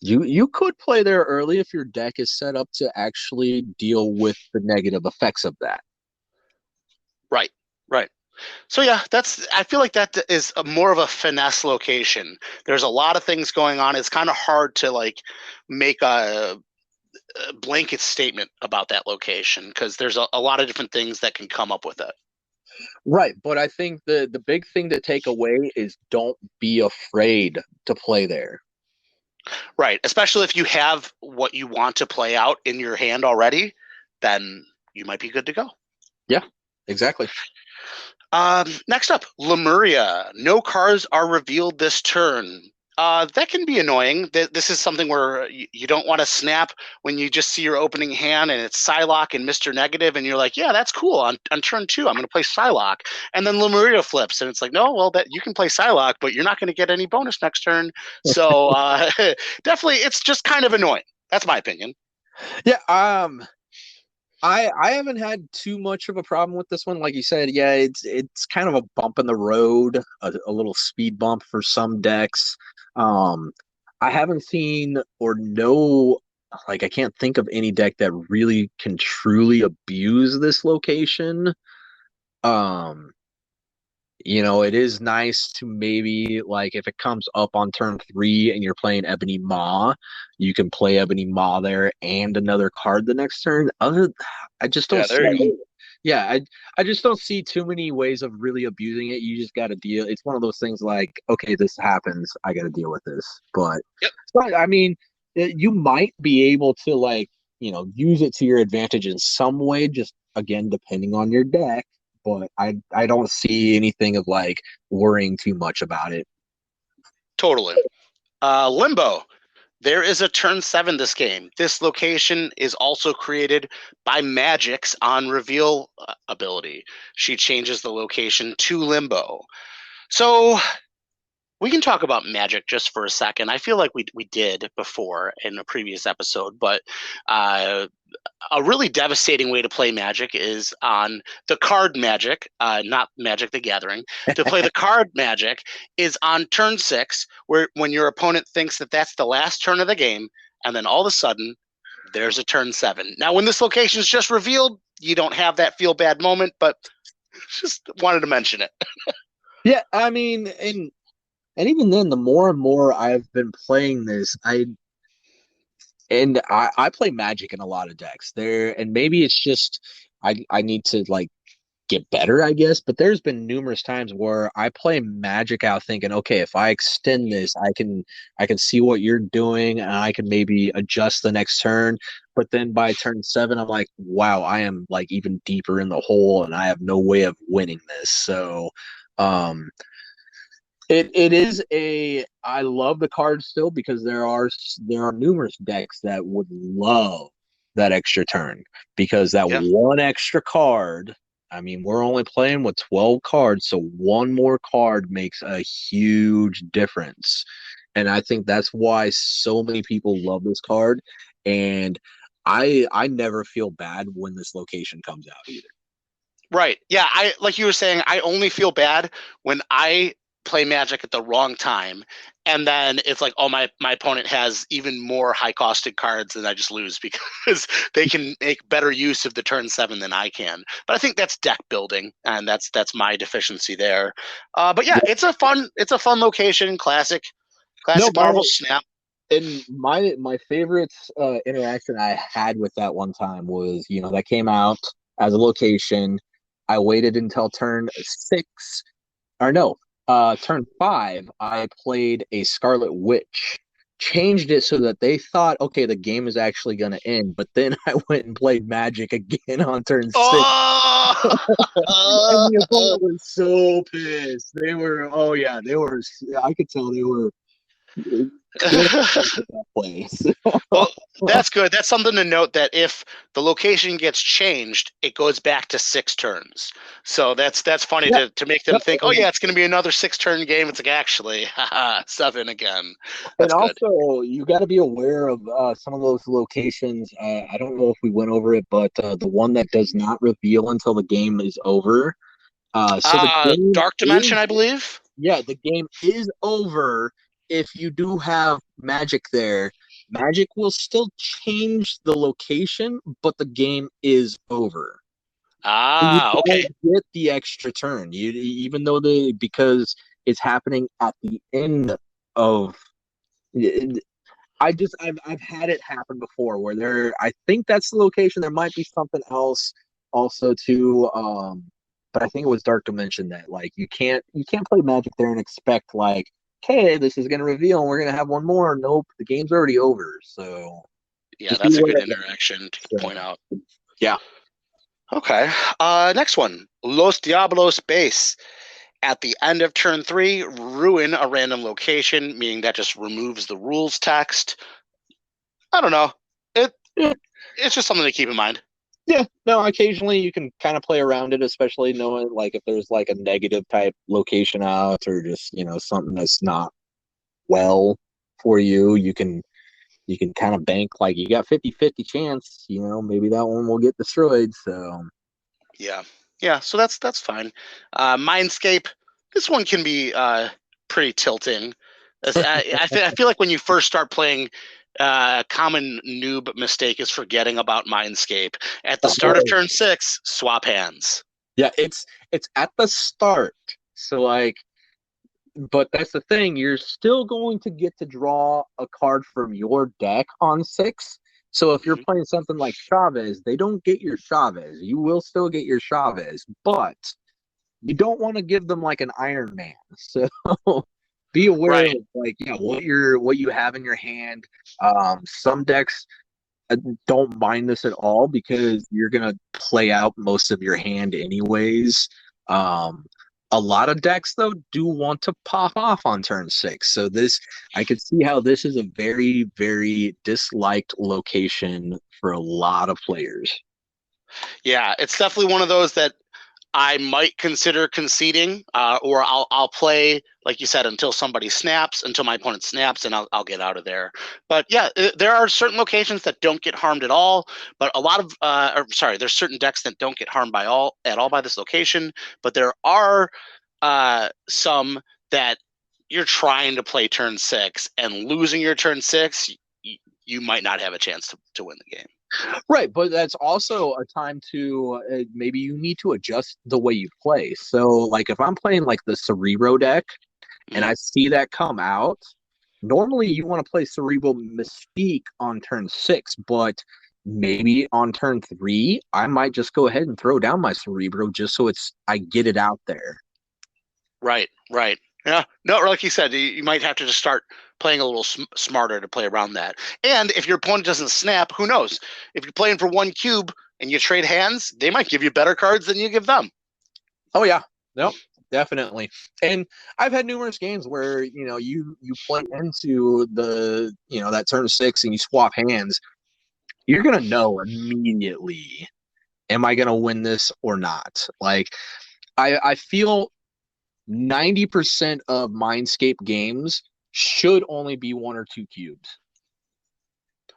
[SPEAKER 1] you could play there early if your deck is set up to actually deal with the negative effects of that.
[SPEAKER 2] Right, right. So yeah, I feel like that is more of a finesse location. There's a lot of things going on. It's kind of hard to like make a blanket statement about that location because there's a lot of different things that can come up with it.
[SPEAKER 1] Right, but I think the big thing to take away is don't be afraid to play there.
[SPEAKER 2] Right, especially if you have what you want to play out in your hand already, then you might be good to go.
[SPEAKER 1] Yeah, exactly.
[SPEAKER 2] Next up, Lemuria. No cards are revealed this turn. That can be annoying. This is something where you don't want to snap when you just see your opening hand and it's Psylocke and Mr. Negative, and you're like, yeah, that's cool. On turn 2, I'm going to play Psylocke. And then Lemuria flips, and it's like, no, well, that you can play Psylocke, but you're not going to get any bonus next turn. So definitely, it's just kind of annoying. That's my opinion.
[SPEAKER 1] Yeah, I haven't had too much of a problem with this one. Like you said, yeah, it's kind of a bump in the road, a little speed bump for some decks. I haven't seen or know, like I can't think of any deck that really can truly abuse this location. Um, it is nice to maybe like if it comes up on turn 3 and you're playing Ebony Maw, you can play Ebony Maw there and another card the next turn. I just don't
[SPEAKER 2] Yeah, there you go.
[SPEAKER 1] see. Yeah, I just don't see too many ways of really abusing it. You just got to deal. It's one of those things like, okay, this happens. I got to deal with this.
[SPEAKER 2] Yep.
[SPEAKER 1] But I mean, you might be able to like, use it to your advantage in some way. Just again, depending on your deck. but I don't see anything of like worrying too much about it.
[SPEAKER 2] Totally. Limbo. There is a turn 7 this game. This location is also created by Magic's on reveal ability. She changes the location to Limbo. So we can talk about Magic just for a second. I feel like we did before in a previous episode, but uh, a really devastating way to play Magic is on the card Magic, not Magic the Gathering. To play the card Magic is on turn 6, where when your opponent thinks that that's the last turn of the game, and then all of a sudden there's a turn 7. Now, when this location is just revealed, you don't have that feel bad moment, but just wanted to mention it.
[SPEAKER 1] Yeah, I mean, and even then, the more and more I've been playing this, I play Magic in a lot of decks there, and maybe it's just I need to like get better, I guess. But there's been numerous times where I play Magic out thinking, okay, if I extend this, I can see what you're doing and I can maybe adjust the next turn. But then by turn 7, I'm like, wow, I am like even deeper in the hole and I have no way of winning this. So um it is a I love the card still because there are numerous decks that would love that extra turn because that
[SPEAKER 2] Yeah.
[SPEAKER 1] one extra card. I mean, we're only playing with 12 cards, so one more card makes a huge difference. And I think that's why so many people love this card. And I never feel bad when this location comes out either.
[SPEAKER 2] Right. Yeah. I like you were saying, I only feel bad when I play Magic at the wrong time. And then it's like, oh, my opponent has even more high costed cards and I just lose because they can make better use of the turn 7 than I can. But I think that's deck building and that's my deficiency there. But yeah, it's a fun location,
[SPEAKER 1] No,
[SPEAKER 2] classic Marvel Snap.
[SPEAKER 1] and my favorite interaction I had with that one time was, that came out as a location. I waited until turn 6, or no, turn 5. I played a Scarlet Witch, changed it so that they thought, okay, the game is actually going to end. But then I went and played Magic again on turn 6, and
[SPEAKER 2] Oh,
[SPEAKER 1] the opponent was so pissed. They were, oh yeah, they were. I could tell they were pissed at that place.
[SPEAKER 2] well, that's good. That's something to note that if the location gets changed, it goes back to 6 turns. So that's funny
[SPEAKER 1] Yeah,
[SPEAKER 2] to make them
[SPEAKER 1] yep.
[SPEAKER 2] think, oh yeah, it's going to be another 6 turn game. It's like actually, haha, 7 again.
[SPEAKER 1] And
[SPEAKER 2] That's good.
[SPEAKER 1] also, you got to be aware of some of those locations. I don't know if we went over it, but the one that does not reveal until the game is over. So the game
[SPEAKER 2] Dark
[SPEAKER 1] is,
[SPEAKER 2] Dimension, I believe.
[SPEAKER 1] yeah, the game is over if you do have magic there. Magic will still change the location, but the game is over. You don't
[SPEAKER 2] Okay.
[SPEAKER 1] get the extra turn. Even though because it's happening at the end of I've had it happen before where I think that's the location. There might be something else also too. But I think it was Dark Dimension that like you can't play Magic there and expect like, okay, this is gonna reveal and we're gonna have one more. Nope, the game's already over. So
[SPEAKER 2] Yeah,
[SPEAKER 1] just be
[SPEAKER 2] that's a
[SPEAKER 1] aware
[SPEAKER 2] good
[SPEAKER 1] of that.
[SPEAKER 2] interaction to
[SPEAKER 1] So
[SPEAKER 2] point out.
[SPEAKER 1] yeah.
[SPEAKER 2] Okay. Next one, Los Diablos Base. At the end of turn 3, ruin a random location, meaning that just removes the rules text. I don't know. It
[SPEAKER 1] Yeah.
[SPEAKER 2] it's just something to keep in mind.
[SPEAKER 1] Yeah, no, occasionally you can kind of play around it, especially knowing like if there's like a negative type location out or just, something that's not well for you, you can kind of bank like you got 50-50 chance, maybe that one will get destroyed. So
[SPEAKER 2] Yeah, yeah. So that's fine. Mindscape. This one can be pretty tilting. I feel like when you first start playing, common noob mistake is forgetting about Mindscape. At the start of turn 6, swap hands.
[SPEAKER 1] yeah, it's at the start. So like, but that's the thing, you're still going to get to draw a card from your deck on 6. So if you're
[SPEAKER 2] Mhm.
[SPEAKER 1] playing something like Chavez, they don't get your Chavez. You will still get your Chavez, but you don't want to give them like an Iron Man. So be aware
[SPEAKER 2] Right.
[SPEAKER 1] of like, yeah, what you have in your hand. Some decks I don't mind this at all because you're gonna play out most of your hand anyways. Um, a lot of decks though do want to pop off on turn six, so this I could see how this is a very, very disliked location for a lot of players.
[SPEAKER 2] Yeah, it's definitely one of those that I might consider conceding, or I'll play like you said until somebody snaps, until my opponent snaps, and I'll get out of there. But yeah, there are certain locations that don't get harmed at all. But a lot of, or sorry, there's certain decks that don't get harmed by all at all by this location. But there are some that you're trying to play turn six and losing your turn six, you might not have a chance to win the game.
[SPEAKER 1] Right, but that's also a time to maybe you need to adjust the way you play. So, like if I'm playing like the Cerebro deck and
[SPEAKER 2] Mhm.
[SPEAKER 1] I see that come out, normally you want to play Cerebral Mystique on turn six, but maybe on turn three, I might just go ahead and throw down my Cerebro just so I get it out there.
[SPEAKER 2] Right, right. Yeah, no, like you said, you might have to just start playing a little smarter to play around that. And if your opponent doesn't snap, who knows? If you're playing for one cube and you trade hands, they might give you better cards than you give them.
[SPEAKER 1] Oh yeah, nope, definitely. And I've had numerous games where you play into that turn six and you swap hands. You're gonna know immediately, am I gonna win this or not? Like I feel 90% of Mindscape games should only be one or two cubes.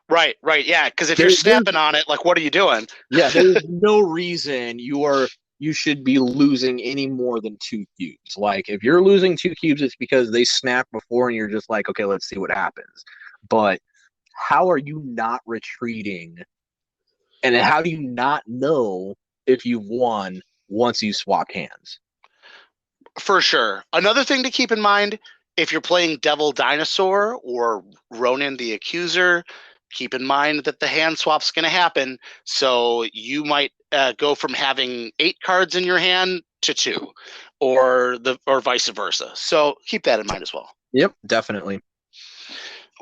[SPEAKER 2] Right, right, yeah. Because if you're
[SPEAKER 1] There's
[SPEAKER 2] snapping on it, like, what are you doing?
[SPEAKER 1] Yeah, there's no reason you should be losing any more than two cubes. Like if you're losing two cubes, it's because they snapped before and you're just like, okay, let's see what happens. But how are you not retreating? And how do you not know if you've won once you swap hands?
[SPEAKER 2] For sure. Another thing to keep in mind, if you're playing Devil Dinosaur or Ronan the Accuser, keep in mind that the hand swap's going to happen. So you might go from having 8 cards in your hand to 2, or vice versa. So keep that in mind as well.
[SPEAKER 1] Yep, definitely.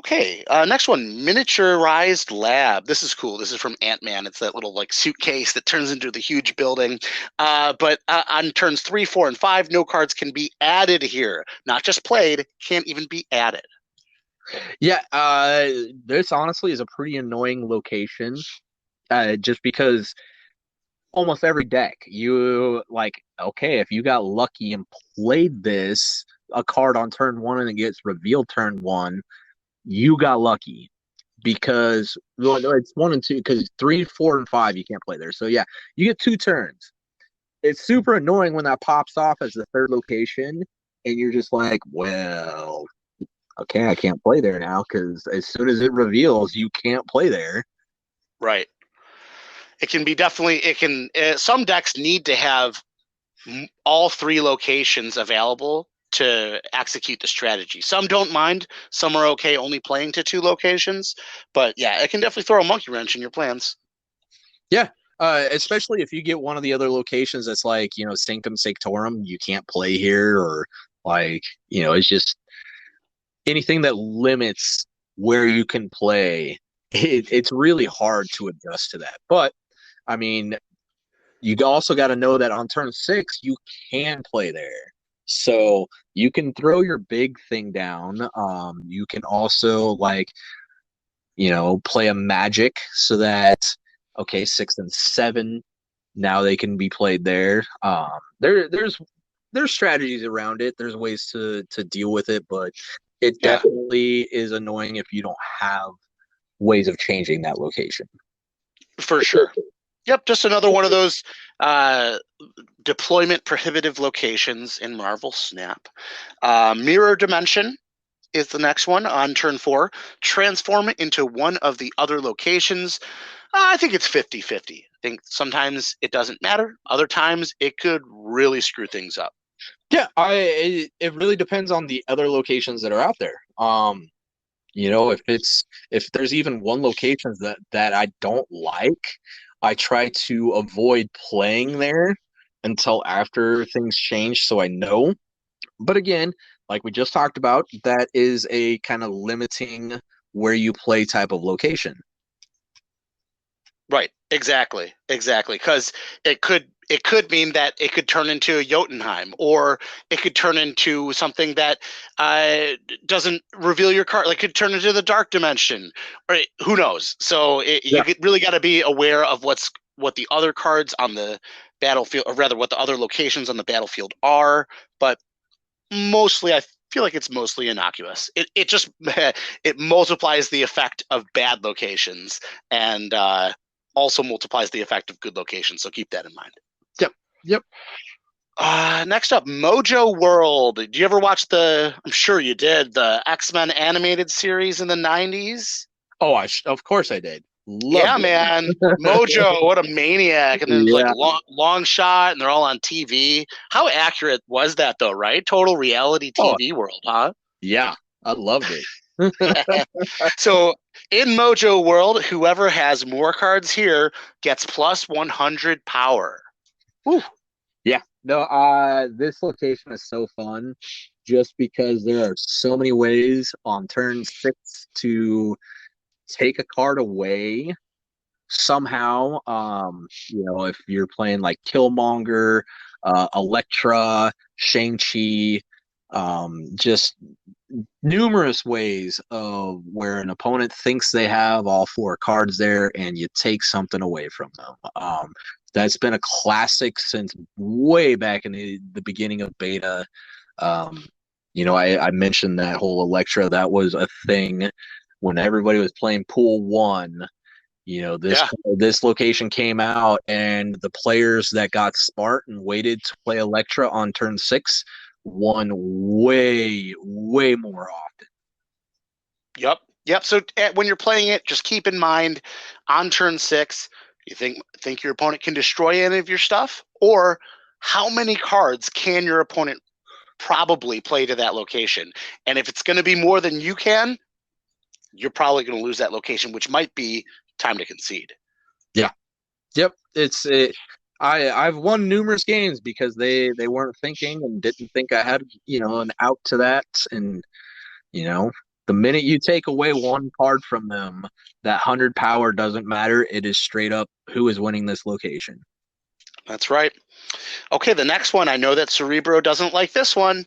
[SPEAKER 2] Okay, next one, miniaturized lab. This is cool. This is from Ant-Man. It's that little like suitcase that turns into the huge building. But on turns 3, 4, and 5, no cards can be added here. Not just played, can't even be added.
[SPEAKER 1] Yeah, this honestly is a pretty annoying location. Just because almost every deck you like, okay, if you got lucky and played this a card on turn one and it gets revealed turn one, you got lucky because well, no, it's one and two because three, four, and five you can't play there. So yeah, you get two turns. It's super annoying when that pops off as the third location, and you're just like, well, okay, I can't play there now because as soon as it reveals, you can't play there.
[SPEAKER 2] Right. It can be definitely. It can. Some decks need to have all 3 locations available to execute the strategy. Some don't mind. Some are okay only playing to 2 locations. But yeah, it can definitely throw a monkey wrench in your plans.
[SPEAKER 1] Yeah, especially if you get one of the other locations that's like, Sanctum Sanctorum, you can't play here, or like, it's just anything that limits where you can play. It's really hard to adjust to that. But I mean, you also got to know that on turn six, you can play there. So you can throw your big thing down. You can also play a magic so that okay, six and seven now they can be played there. There's strategies around it. There's ways to deal with it, but it
[SPEAKER 2] Yeah,
[SPEAKER 1] definitely is annoying if you don't have ways of changing that location.
[SPEAKER 2] for sure. Yep, just another one of those uh, deployment prohibitive locations in Marvel Snap. Mirror Dimension is the next one on turn 4. Transform it into one of the other locations. I think it's 50-50. I think sometimes it doesn't matter. Other times it could really screw things up.
[SPEAKER 1] Yeah, it really depends on the other locations that are out there. If there's even one location that I don't like, I try to avoid playing there until after things change so I know. But again, like we just talked about, that is a kind of limiting where you play type of location.
[SPEAKER 2] Right. Exactly. Exactly. Because it could mean that it could turn into a Jotunheim, or it could turn into something that doesn't reveal your card. Like, could turn into the dark dimension, or who knows? So
[SPEAKER 1] Yeah.
[SPEAKER 2] really got to be aware of what the other cards on the battlefield, or rather, what the other locations on the battlefield are. But mostly, I feel like it's mostly innocuous. It just it multiplies the effect of bad locations, and also multiplies the effect of good locations. So keep that in mind.
[SPEAKER 1] Yep. Yep.
[SPEAKER 2] Next up, Mojo World. Did you ever watch I'm sure you did, the X-Men animated series in the 90s?
[SPEAKER 1] Oh, of course I did.
[SPEAKER 2] Yeah,
[SPEAKER 1] Loved
[SPEAKER 2] man.
[SPEAKER 1] it.
[SPEAKER 2] Mojo, what a maniac. And then it's like
[SPEAKER 1] Yeah.
[SPEAKER 2] long shot, and they're all on TV. How accurate was that, though, right? Total reality
[SPEAKER 1] Oh,
[SPEAKER 2] TV world, huh?
[SPEAKER 1] yeah. I loved it.
[SPEAKER 2] So in Mojo World, whoever has more cards here gets plus 100 power. Whew.
[SPEAKER 1] Yeah. No, this location is so fun just because there are so many ways on turn 6 to take a card away somehow. If you're playing like Killmonger, Elektra, Shang-Chi, just numerous ways of where an opponent thinks they have all 4 cards there and you take something away from them. That's been a classic since way back in the beginning of beta. Um, I mentioned that whole Elektra. That was a thing when everybody was playing Pool 1. This
[SPEAKER 2] Yeah.
[SPEAKER 1] this location came out, and the players that got smart and waited to play Elektra on turn 6 won way, way more often.
[SPEAKER 2] Yep. Yep. So when you're playing it, just keep in mind on turn 6, you think your opponent can destroy any of your stuff, or how many cards can your opponent probably play to that location? And if it's going to be more than you can, you're probably going to lose that location, which might be time to concede.
[SPEAKER 1] Yeah. Yep. I've won numerous games because they weren't thinking and didn't think I had an out to that. And you know the minute you take away 1 card from them, that 100 power doesn't matter. It is straight up who is winning this location.
[SPEAKER 2] That's right. Okay, the next one, I know that Cerebro doesn't like this one.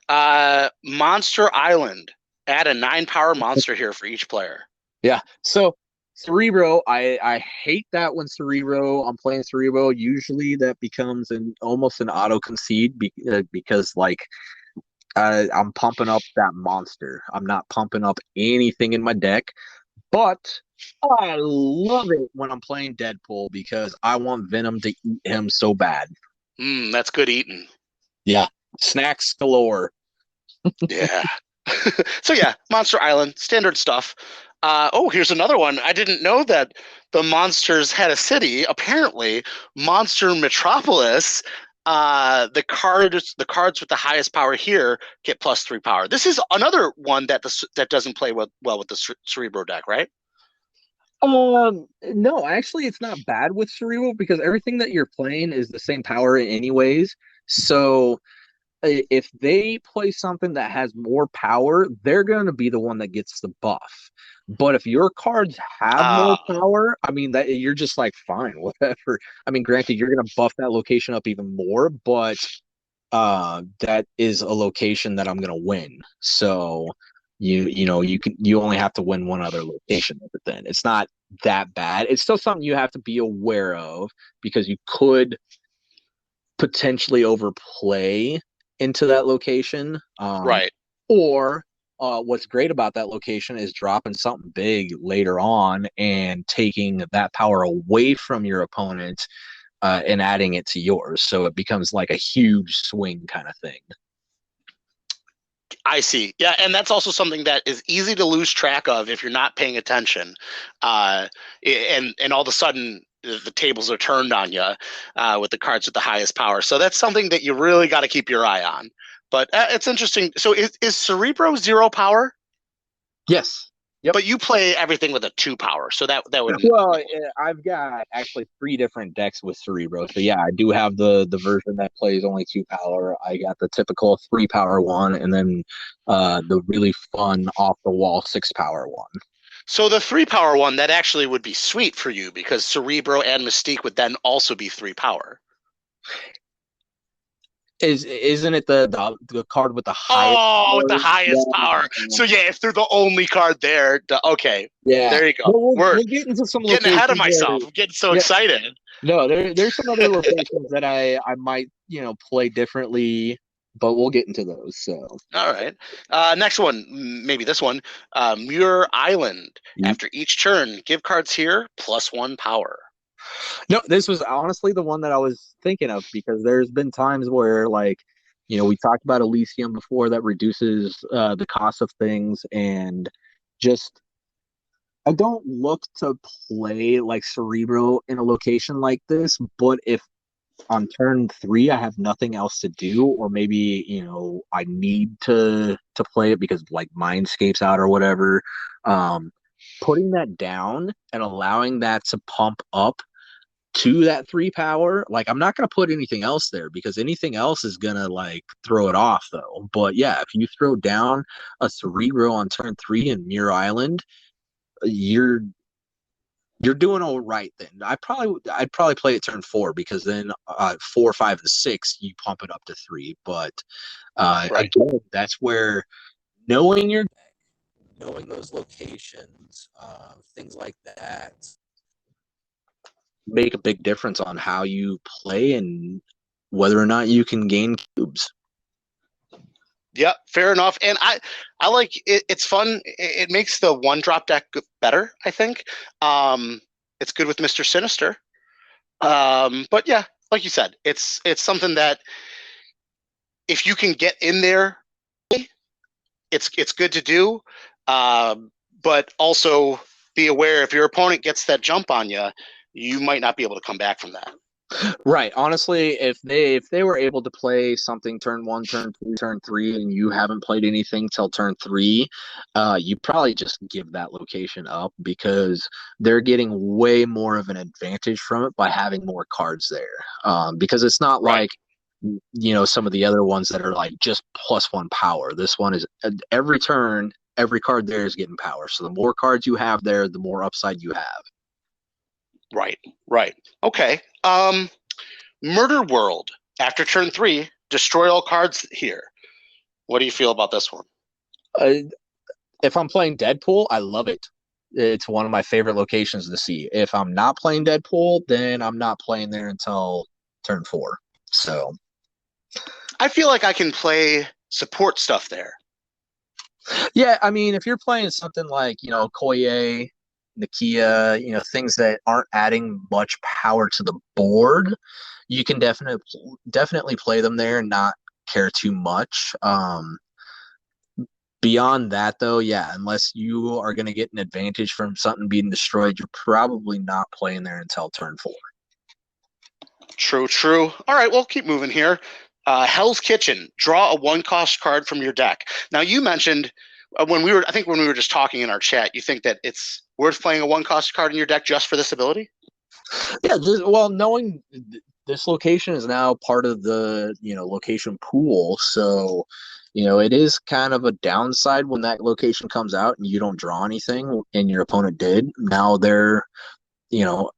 [SPEAKER 2] Monster Island. Add a 9 power monster here for each player.
[SPEAKER 1] Yeah. So Cerebro, I hate that when I'm playing Cerebro. Usually that becomes almost an auto concede because like I'm pumping up that monster. I'm not pumping up anything in my deck, but I love it when I'm playing Deadpool because I want Venom to eat him so bad.
[SPEAKER 2] That's good eating.
[SPEAKER 1] Yeah, snacks galore.
[SPEAKER 2] Yeah. So yeah, Monster Island, standard stuff. Here's another one. I didn't know that the monsters had a city. Apparently, Monster Metropolis. The cards with the highest power here get +3 power. This is another one that doesn't play well with the Cerebro deck, right?
[SPEAKER 1] No, actually, it's not bad with Cerebral because everything that you're playing is the same power anyways. So if they play something that has more power, they're going to be the one that gets the buff. But if your cards have more
[SPEAKER 2] Uh,
[SPEAKER 1] power, I mean that you're just like fine, whatever. I mean, granted, you're going to buff that location up even more, but that is a location that I'm going to win. So you only have to win one other location with it. Then it's not that bad. It's still something you have to be aware of because you could potentially overplay into that location.
[SPEAKER 2] right.
[SPEAKER 1] Or what's great about that location is dropping something big later on and taking that power away from your opponent and adding it to yours. So it becomes like a huge swing kind of thing.
[SPEAKER 2] I see. Yeah, and that's also something that is easy to lose track of if you're not paying attention. And all of a sudden the tables are turned on you with the cards with the highest power. So that's something that you really got to keep your eye on. But it's interesting. So is Cerebro 0 power?
[SPEAKER 1] Yes. Yep.
[SPEAKER 2] But you play everything with a 2 power, so that wouldn't.
[SPEAKER 1] Well, I've got actually 3 different decks with Cerebro. So yeah, I do have the version that plays only 2 power. I got the typical 3 power one, and then the really fun off the wall 6 power one.
[SPEAKER 2] So the 3 power one, that actually would be sweet for you because Cerebro and Mystique would then also be 3 power.
[SPEAKER 1] Isn't it the card with the highest
[SPEAKER 2] Oh, with the
[SPEAKER 1] power?
[SPEAKER 2] highest power.
[SPEAKER 1] Yeah.
[SPEAKER 2] So yeah, if they're the only card there, okay,
[SPEAKER 1] Yeah.
[SPEAKER 2] there you go.
[SPEAKER 1] But
[SPEAKER 2] We're
[SPEAKER 1] we'll get into some
[SPEAKER 2] getting ahead of
[SPEAKER 1] locations where
[SPEAKER 2] myself. I'm getting so
[SPEAKER 1] yeah,
[SPEAKER 2] excited.
[SPEAKER 1] no, there's some other locations that I might, play differently, but we'll get into those. So
[SPEAKER 2] All right. Next one, maybe this one. Muir Island. After each turn, give cards here +1 power.
[SPEAKER 1] no, this was honestly the one that I was thinking of because there's been times where like, we talked about Elysium before that reduces the cost of things and just I don't look to play like Cerebro in a location like this, but if on turn three I have nothing else to do, or maybe I need to play it because like Mindscape's out or whatever, um, putting that down and allowing that to pump up to that 3 power, like I'm not gonna put anything else there because anything else is gonna like throw it off though. But yeah, if you throw down a Cerebro on turn three in Muir Island, you're you're doing all right then. I'd probably play it turn four because then 4, 5, and 6 you pump it up to 3. But
[SPEAKER 2] Right.
[SPEAKER 1] again, that's where knowing your deck, knowing those locations, things like that, make a big difference on how you play and whether or not you can gain cubes.
[SPEAKER 2] Yeah, fair enough. And I like it. It's fun. It makes the 1 drop deck better, I think. It's good with Mr. Sinister. But yeah, like you said, it's something that if you can get in there, it's good to do. But also be aware if your opponent gets that jump on you, you might not be able to come back from that.
[SPEAKER 1] Right. Honestly, if they were able to play something turn one, turn two, turn three, and you haven't played anything till turn three, you probably just give that location up because they're getting way more of an advantage from it by having more cards there. Because it's not
[SPEAKER 2] Right.
[SPEAKER 1] like some of the other ones that are like just +1 power. This one is every turn, every card there is getting power. So the more cards you have there, the more upside you have.
[SPEAKER 2] Right. Right. Okay. Murder World. After turn 3, destroy all cards here. What do you feel about this one?
[SPEAKER 1] Uh, if I'm playing Deadpool, I love it. It's one of my favorite locations to see. If I'm not playing Deadpool, then I'm not playing there until turn four. So
[SPEAKER 2] I feel like I can play support stuff there.
[SPEAKER 1] yeah, I mean, if you're playing something like Koye, Nakia, things that aren't adding much power to the board, you can definitely play them there and not care too much. Beyond that, though, yeah, unless you are going to get an advantage from something being destroyed, you're probably not playing there until turn four.
[SPEAKER 2] True, true. All right, well, keep moving here. Hell's Kitchen. Draw a 1 cost card from your deck. Now, you mentioned I think when we were just talking in our chat, you think that it's worth playing a 1 cost card in your deck just for this ability?
[SPEAKER 1] Yeah, well, knowing this location is now part of the location pool, so it is kind of a downside when that location comes out and you don't draw anything and your opponent did. Now they're you know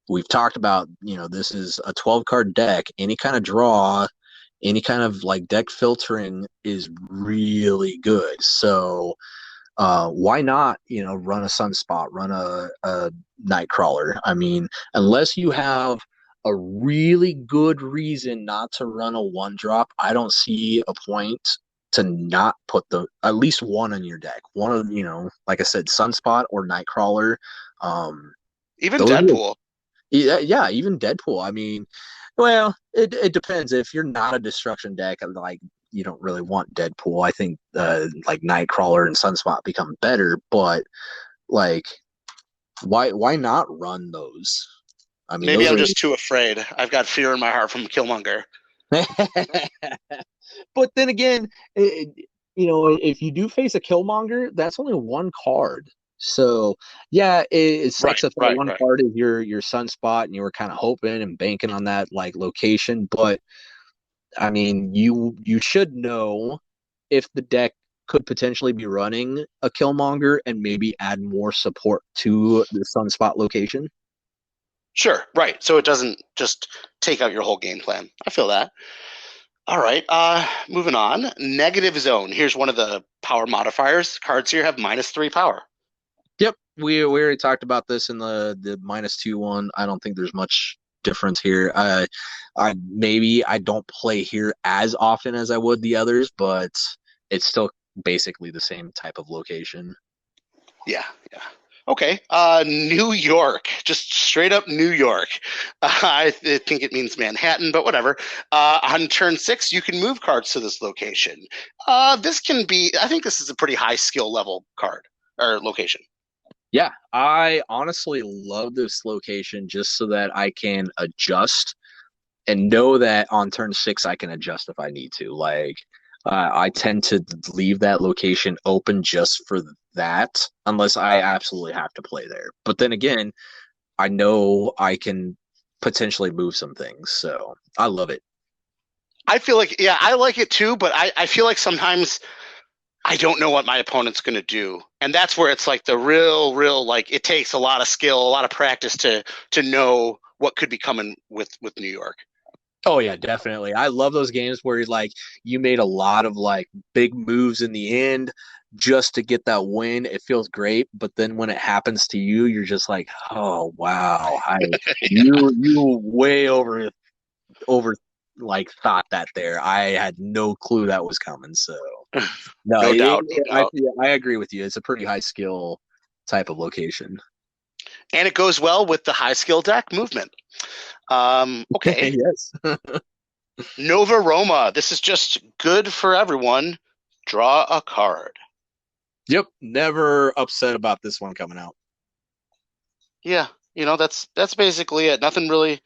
[SPEAKER 1] we've talked about this is a 12 card deck. Any kind of draw, any kind of like deck filtering is really good. So why not run a Sunspot, run a Nightcrawler? I mean, unless you have a really good reason not to run a 1 drop, I don't see a point to not put the at least one in your deck. One of like I said, Sunspot or Nightcrawler. um
[SPEAKER 2] Even
[SPEAKER 1] those are,
[SPEAKER 2] Deadpool.
[SPEAKER 1] yeah, even Deadpool. I mean, well, it depends. If you're not a destruction deck, like you don't really want Deadpool. I think like Nightcrawler and Sunspot become better, but like why not run those? I mean,
[SPEAKER 2] Maybe
[SPEAKER 1] those
[SPEAKER 2] I'm
[SPEAKER 1] are.
[SPEAKER 2] just too afraid. I've got fear in my heart from Killmonger.
[SPEAKER 1] But then again, if you do face a Killmonger, that's only 1 card. So yeah, it sucks
[SPEAKER 2] Right,
[SPEAKER 1] if that
[SPEAKER 2] right,
[SPEAKER 1] one
[SPEAKER 2] right.
[SPEAKER 1] card is your Sunspot and you were kind of hoping and banking on that like location. But I mean, you should know if the deck could potentially be running a Killmonger and maybe add more support to the Sunspot location.
[SPEAKER 2] Sure, right. So it doesn't just take out your whole game plan. I feel that. All right. Moving on. Negative zone. Here's one of the power modifiers. Cards here have -3 power.
[SPEAKER 1] Yep, we already talked about this in the -2 one. I don't think there's much difference here. I don't play here as often as I would the others, but it's still basically the same type of location.
[SPEAKER 2] Yeah, yeah. Okay. New York, just straight up New York. Think it means Manhattan, but whatever. On turn 6, you can move cards to this location. This can be, I think this is a pretty high skill level card or location.
[SPEAKER 1] Yeah, I honestly love this location just so that I can adjust and know that on turn 6 I can adjust if I need to. Like I tend to leave that location open just for that, unless I absolutely have to play there. But then again, I know I can potentially move some things, so I love it.
[SPEAKER 2] I feel like, yeah, I like it too, but I feel like sometimes I don't know what my opponent's going to do. And that's where it's like the real, like it takes a lot of skill, a lot of practice to know what could be coming with New York.
[SPEAKER 1] Oh yeah, definitely. I love those games where like you made a lot of like big moves in the end just to get that win. It feels great, but then when it happens to you, you're just like, "Oh wow, I you way over like thought that there. I had no clue that was coming." So, no,
[SPEAKER 2] No doubt, no doubt.
[SPEAKER 1] I agree with you. It's a pretty high skill type of location.
[SPEAKER 2] And it goes well with the high skill deck movement. Okay.
[SPEAKER 1] Yes.
[SPEAKER 2] Nova Roma. This is just good for everyone. Draw a card.
[SPEAKER 1] Yep, never upset about this one coming out.
[SPEAKER 2] Yeah, that's basically it. Nothing really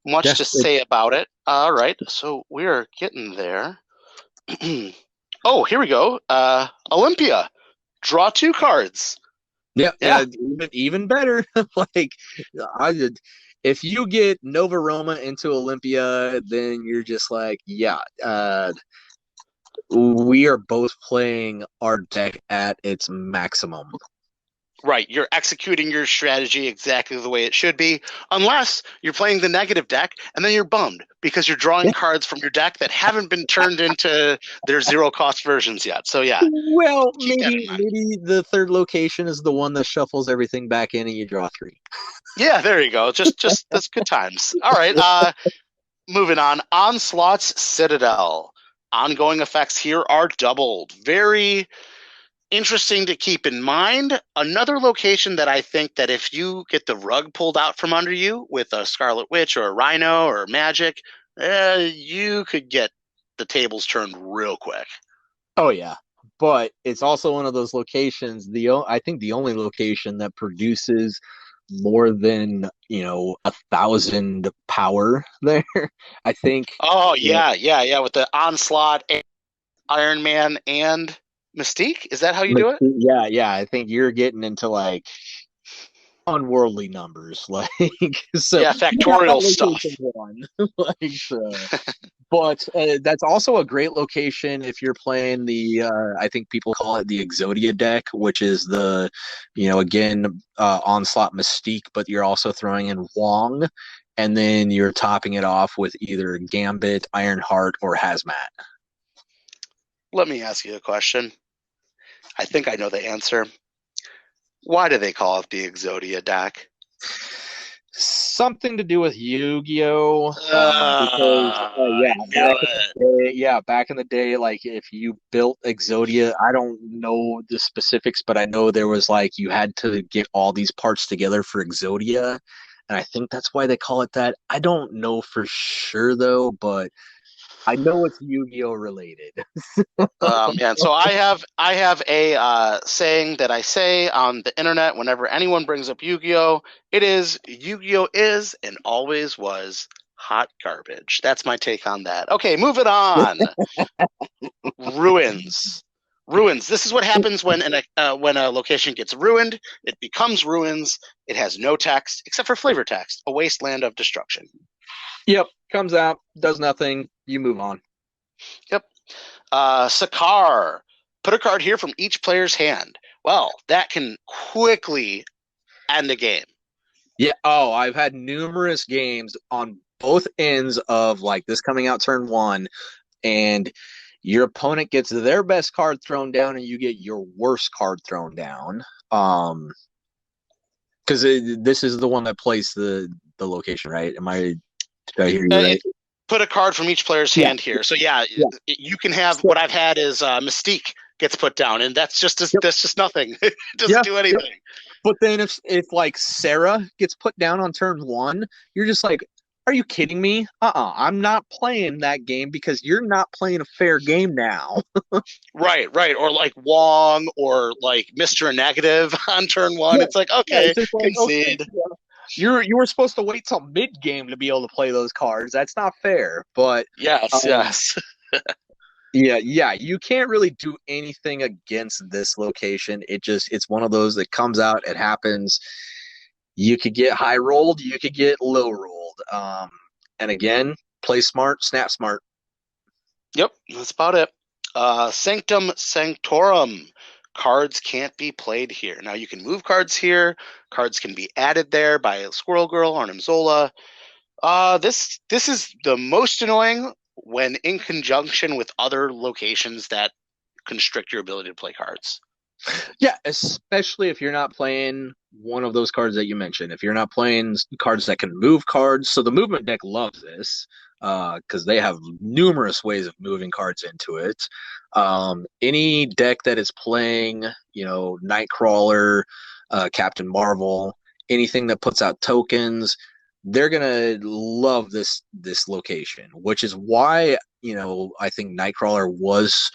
[SPEAKER 2] much
[SPEAKER 1] Yeah,
[SPEAKER 2] to say about it. All right, so we're getting there. Oh, here we go. Olympia. Draw 2 cards.
[SPEAKER 1] yeah,
[SPEAKER 2] Yeah,
[SPEAKER 1] even better. Like I did. If you get Nova Roma into Olympia, then you're just like, yeah, we are both playing our deck at its maximum.
[SPEAKER 2] right. You're executing your strategy exactly the way it should be, unless you're playing the negative deck and then you're bummed because you're drawing cards from your deck that haven't been turned into their 0 cost versions yet. So yeah,
[SPEAKER 1] Well,
[SPEAKER 2] keep that in mind.
[SPEAKER 1] maybe the third location is the one that shuffles everything back in and you draw 3.
[SPEAKER 2] Yeah, there you go. Just that's good times. All right. Moving on. Onslaught's Citadel. Ongoing effects here are doubled. Very interesting to keep in mind. Another location that I think that if you get the rug pulled out from under you with a Scarlet Witch or a Rhino or a Magic, you could get the tables turned real quick.
[SPEAKER 1] Oh yeah, but it's also one of those locations. I think the only location that produces more than 1,000 power there. I think.
[SPEAKER 2] Oh
[SPEAKER 1] Yeah,
[SPEAKER 2] yeah. With the Onslaught, Iron Man, and Mystique. Is that how you do it?
[SPEAKER 1] yeah. I think you're getting into like unworldly numbers, like so.
[SPEAKER 2] Yeah,
[SPEAKER 1] Yeah, that
[SPEAKER 2] factorial
[SPEAKER 1] location
[SPEAKER 2] stuff.
[SPEAKER 1] one, like so. But that's also a great location if you're playing I think people call it the Exodia deck, which is again, Onslaught Mystique, but you're also throwing in Wong, and then you're topping it off with either Gambit, Ironheart, or Hazmat.
[SPEAKER 2] Let me ask you a question. I think I know the answer. Why do they call it the Exodia deck?
[SPEAKER 1] Something to do with Yu-Gi-Oh! Because
[SPEAKER 2] I knew it.
[SPEAKER 1] back in the day, like if you built Exodia, I don't know the specifics, but I know there was like you had to get all these parts together for Exodia, and I think that's why they call it that. I don't know for sure though, but I know it's Yu-Gi-Oh! Related.
[SPEAKER 2] And so I have a saying that I say on the internet whenever anyone brings up Yu-Gi-Oh. It is Yu-Gi-Oh is and always was hot garbage. That's my take on that. Okay, moving on. Ruins. Ruins. This is what happens when when a location gets ruined. It becomes ruins. It has no text except for flavor text. A wasteland of destruction.
[SPEAKER 1] Yep, comes out, does nothing, you move on.
[SPEAKER 2] Yep. Sakar. Put a card here from each player's hand. Well, that can quickly end the game.
[SPEAKER 1] Yeah. Oh, I've had numerous games on both ends of like this coming out turn one, and your opponent gets their best card thrown down, and you get your worst card thrown down. Because this is the one that plays the location, right? Did I hear you right?
[SPEAKER 2] Put a card from each player's hand here. So yeah,
[SPEAKER 1] Yeah.
[SPEAKER 2] you can have what I've had is Mystique gets put down, and that's just nothing. It doesn't do anything. Yep.
[SPEAKER 1] But then if like Sarah gets put down on turn one, you're just like, are you kidding me? I'm not playing that game because you're not playing a fair game now.
[SPEAKER 2] Right. Or like Wong or like Mr. Negative on turn one. Yeah. It's like, okay, concede.
[SPEAKER 1] Okay, yeah. You were supposed to wait till mid game to be able to play those cards. That's not fair. But
[SPEAKER 2] yes.
[SPEAKER 1] Yeah, you can't really do anything against this location. It's one of those that comes out, it happens. You could get high rolled, you could get low rolled. And again, play smart, snap smart.
[SPEAKER 2] Yep, that's about it. Sanctum Sanctorum. Cards can't be played here. Now you can move cards here. Cards can be added there by Squirrel Girl, Arnim Zola. This is the most annoying when in conjunction with other locations that constrict your ability to play cards.
[SPEAKER 1] Yeah, especially if you're not playing one of those cards that you mentioned. If you're not playing cards that can move cards, so the movement deck loves this because they have numerous ways of moving cards into it. Any deck that is playing, Nightcrawler, Captain Marvel, anything that puts out tokens, they're gonna love this location, which is why I think Nightcrawler was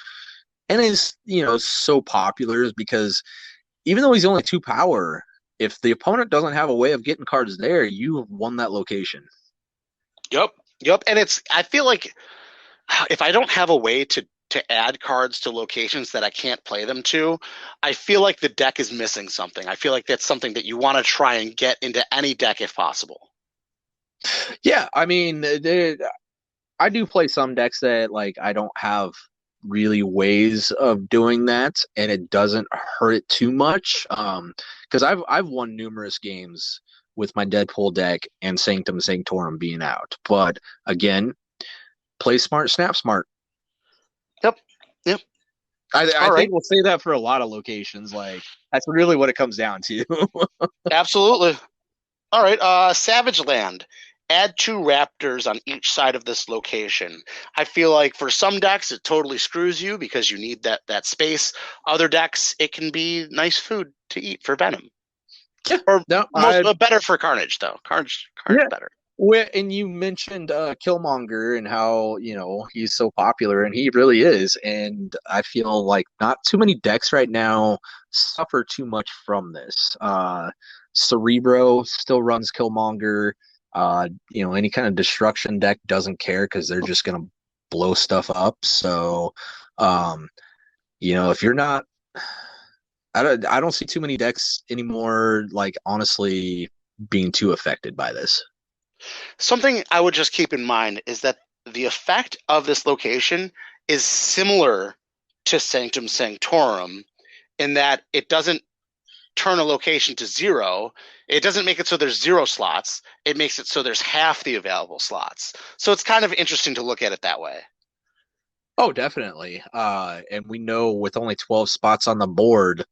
[SPEAKER 1] and is so popular, is because even though he's only 2 power, if the opponent doesn't have a way of getting cards there, you have won that location.
[SPEAKER 2] Yep, and I feel like if I don't have a way to add cards to locations that I can't play them to, I feel like the deck is missing something. I feel like that's something that you want to try and get into any deck if possible.
[SPEAKER 1] Yeah, I mean, I do play some decks that like I don't have really ways of doing that, and it doesn't hurt it too much. Because I've won numerous games with my Deadpool deck and Sanctum Sanctorum being out. But again, play smart, snap smart.
[SPEAKER 2] Yep.
[SPEAKER 1] I think we'll say that for a lot of locations. Like that's really what it comes down to.
[SPEAKER 2] Absolutely. All right. Savage Land. Add 2 raptors on each side of this location. I feel like for some decks, it totally screws you because you need that space. Other decks, it can be nice food to eat for Venom.
[SPEAKER 1] Yeah.
[SPEAKER 2] Or better for Carnage, though. Carnage better.
[SPEAKER 1] And you mentioned Killmonger and how, he's so popular, and he really is. And I feel like not too many decks right now suffer too much from this. Cerebro still runs Killmonger. Any kind of destruction deck doesn't care because they're just going to blow stuff up. So, if you're not, I don't see too many decks anymore, like honestly being too affected by this.
[SPEAKER 2] Something I would just keep in mind is that the effect of this location is similar to Sanctum Sanctorum in that it doesn't turn a location to 0. It doesn't make it so there's 0 slots. It makes it so there's half the available slots. So it's kind of interesting to look at it that way.
[SPEAKER 1] Oh, definitely. And we know with only 12 spots on the board,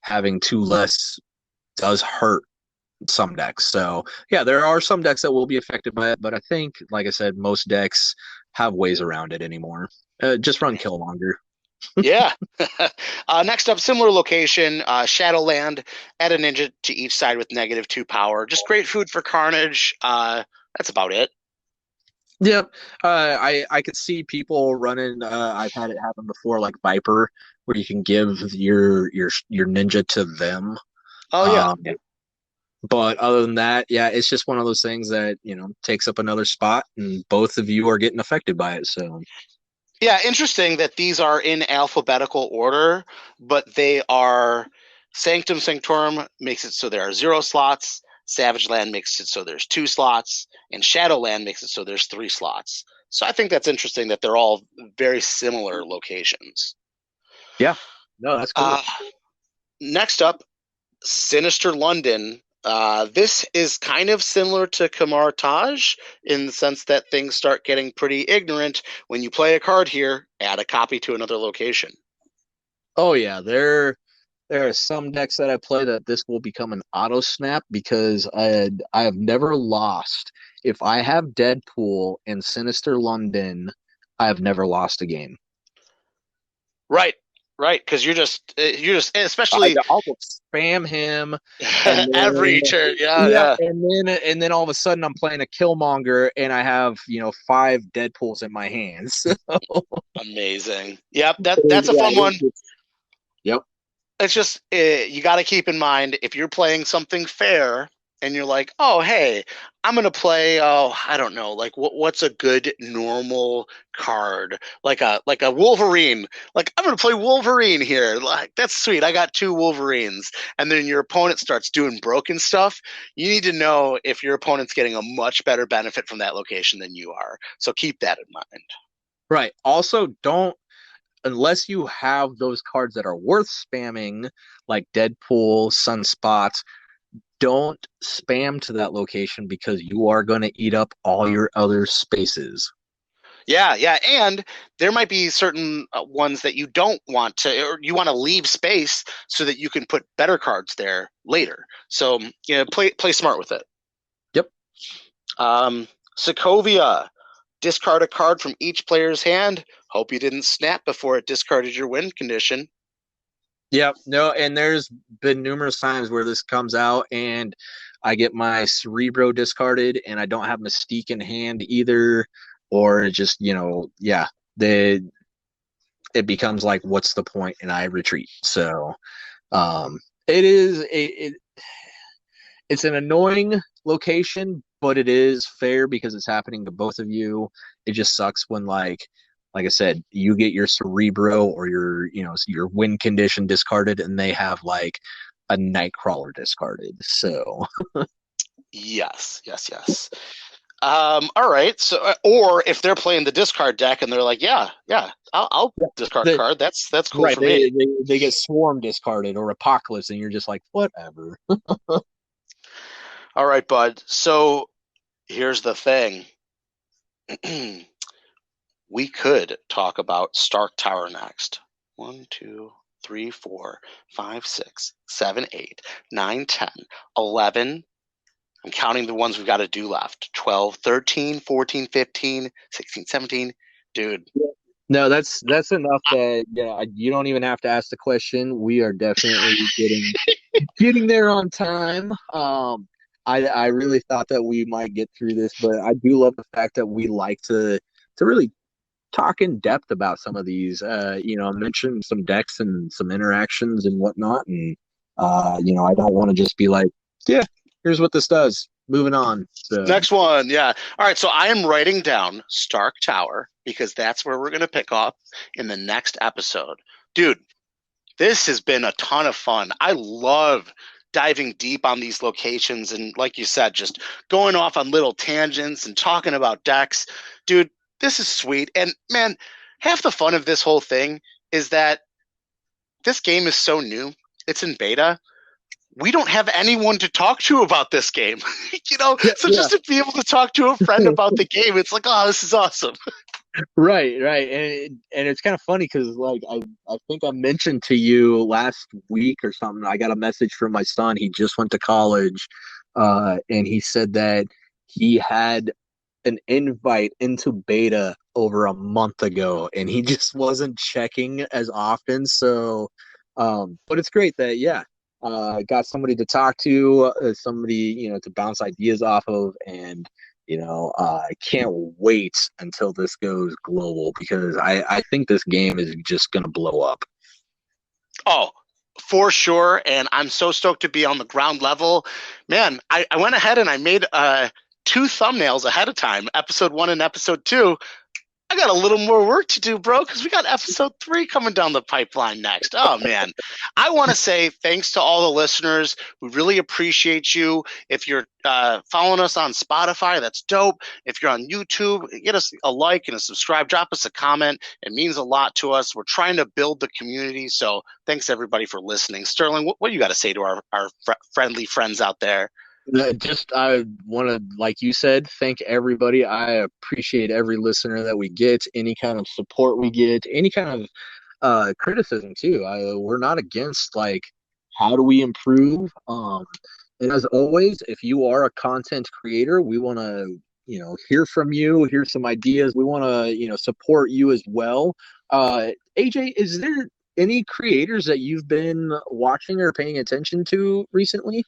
[SPEAKER 1] having 2 less does hurt some decks. So yeah, there are some decks that will be affected by it, but I think, like I said, most decks have ways around it anymore. Just run Killmonger.
[SPEAKER 2] Yeah. Next up, similar location, Shadowland. Add a ninja to each side with -2 power. Just great food for Carnage. That's about it.
[SPEAKER 1] Yeah, I could see people running. I've had it happen before, like Viper, where you can give your ninja to them.
[SPEAKER 2] Oh yeah.
[SPEAKER 1] But other than that, yeah, it's just one of those things that takes up another spot, and both of you are getting affected by it. So.
[SPEAKER 2] Yeah, interesting that these are in alphabetical order, but they are Sanctum Sanctorum makes it so there are 0 slots, Savage Land makes it so there's 2 slots, and Shadowland makes it so there's 3 slots. So I think that's interesting that they're all very similar locations.
[SPEAKER 1] Yeah. No, that's
[SPEAKER 2] Uh,
[SPEAKER 1] cool.
[SPEAKER 2] Next up, Sinister London. This is kind of similar to Kamar Taj in the sense that things start getting pretty ignorant. When you play a card here, add a copy to another location.
[SPEAKER 1] Oh yeah, there are some decks that I play that this will become an auto snap because I have never lost. If I have Deadpool and Sinister London, I have never lost a game.
[SPEAKER 2] Right, right, because
[SPEAKER 1] I
[SPEAKER 2] especially
[SPEAKER 1] I'll just spam him, and
[SPEAKER 2] every
[SPEAKER 1] then
[SPEAKER 2] turn. Yeah,
[SPEAKER 1] yeah,
[SPEAKER 2] yeah.
[SPEAKER 1] and then all of a sudden I'm playing a Killmonger and I have five Deadpools in my hands.
[SPEAKER 2] Amazing. Yep, that's a
[SPEAKER 1] Yeah,
[SPEAKER 2] fun one.
[SPEAKER 1] yep.
[SPEAKER 2] It's just you got to keep in mind if you're playing something fair and you're like, oh hey, I'm gonna play. Oh, I don't know, like what's a good normal card? Like a Wolverine. Like I'm gonna play Wolverine here. Like that's sweet. I got two Wolverines, and then your opponent starts doing broken stuff. You need to know if your opponent's getting a much better benefit from that location than you are. So keep that in mind.
[SPEAKER 1] Right. Also, don't unless you have those cards that are worth spamming, like Deadpool, Sunspots, don't spam to that location because you are going to eat up all your other spaces.
[SPEAKER 2] Yeah, yeah, and there might be certain ones that you don't want to, or you want to leave space so that you can put better cards there later. So, play smart with it.
[SPEAKER 1] Yep.
[SPEAKER 2] Sokovia, discard a card from each player's hand. Hope you didn't snap before it discarded your win condition.
[SPEAKER 1] Yep. No, and there's been numerous times where this comes out and I get my Cerebro discarded and I don't have Mystique in hand either, or it just, yeah, the it becomes like, what's the point? And I retreat. So, it is it's an annoying location, but it is fair because it's happening to both of you. It just sucks when like I said, you get your Cerebro or your win condition discarded and they have like a Nightcrawler discarded. So
[SPEAKER 2] Yes, yes, yes. All right. So, or if they're playing the discard deck and they're like, yeah, yeah, I'll discard a
[SPEAKER 1] the
[SPEAKER 2] card. That's cool
[SPEAKER 1] right,
[SPEAKER 2] for me.
[SPEAKER 1] they get Swarm discarded or Apocalypse, and you're just like, whatever.
[SPEAKER 2] All right, bud. So here's the thing. We could talk about Stark Tower next. 1, 2, 3, 4, 5, 6, 7, 8, 9, 10, 11. I'm counting the ones we've got to do left. 12, 13, 14, 15, 16, 17. Dude.
[SPEAKER 1] No, that's enough that yeah, you don't even have to ask the question. We are definitely getting there on time. I really thought that we might get through this, but I do love the fact that we like to really talk in depth about some of these. Mention some decks and some interactions and whatnot, and I don't want to just be like, yeah, here's what this does. Moving on. So
[SPEAKER 2] Next one. Yeah. All right. So I am writing down Stark Tower because that's where we're going to pick up in the next episode. Dude, this has been a ton of fun. I love diving deep on these locations and, like you said, just going off on little tangents and talking about decks. Dude, this is sweet. And man, half the fun of this whole thing is that this game is so new. It's in beta. We don't have anyone to talk to about this game,
[SPEAKER 1] yeah,
[SPEAKER 2] so
[SPEAKER 1] yeah.
[SPEAKER 2] just to be able to talk to a friend about the game, it's like, oh, this is awesome.
[SPEAKER 1] Right, and it's kind of funny because like I think I mentioned to you last week or something. I got a message from my son. He just went to college, and he said that he had an invite into beta over a month ago, and he just wasn't checking as often. So, but it's great that yeah, got somebody to talk to, somebody to bounce ideas off of, and I can't wait until this goes global because I think this game is just gonna blow up.
[SPEAKER 2] Oh, for sure. And I'm so stoked to be on the ground level. Man, I went ahead and I made two thumbnails ahead of time, episode 1 and episode 2. I got a little more work to do, bro, because we got episode 3 coming down the pipeline next. Oh, man. I want to say thanks to all the listeners. We really appreciate you. If you're following us on Spotify, that's dope. If you're on YouTube, get us a like and a subscribe. Drop us a comment. It means a lot to us. We're trying to build the community. So thanks, everybody, for listening. Sterling, what do you got to say to our friendly friends out there?
[SPEAKER 1] Just I want to, like you said, thank everybody. I appreciate every listener that we get, any kind of support we get, any kind of criticism too. We're not against like how do we improve. And as always, if you are a content creator, we want to hear from you, hear some ideas. We want to support you as well. AJ, is there any creators that you've been watching or paying attention to recently?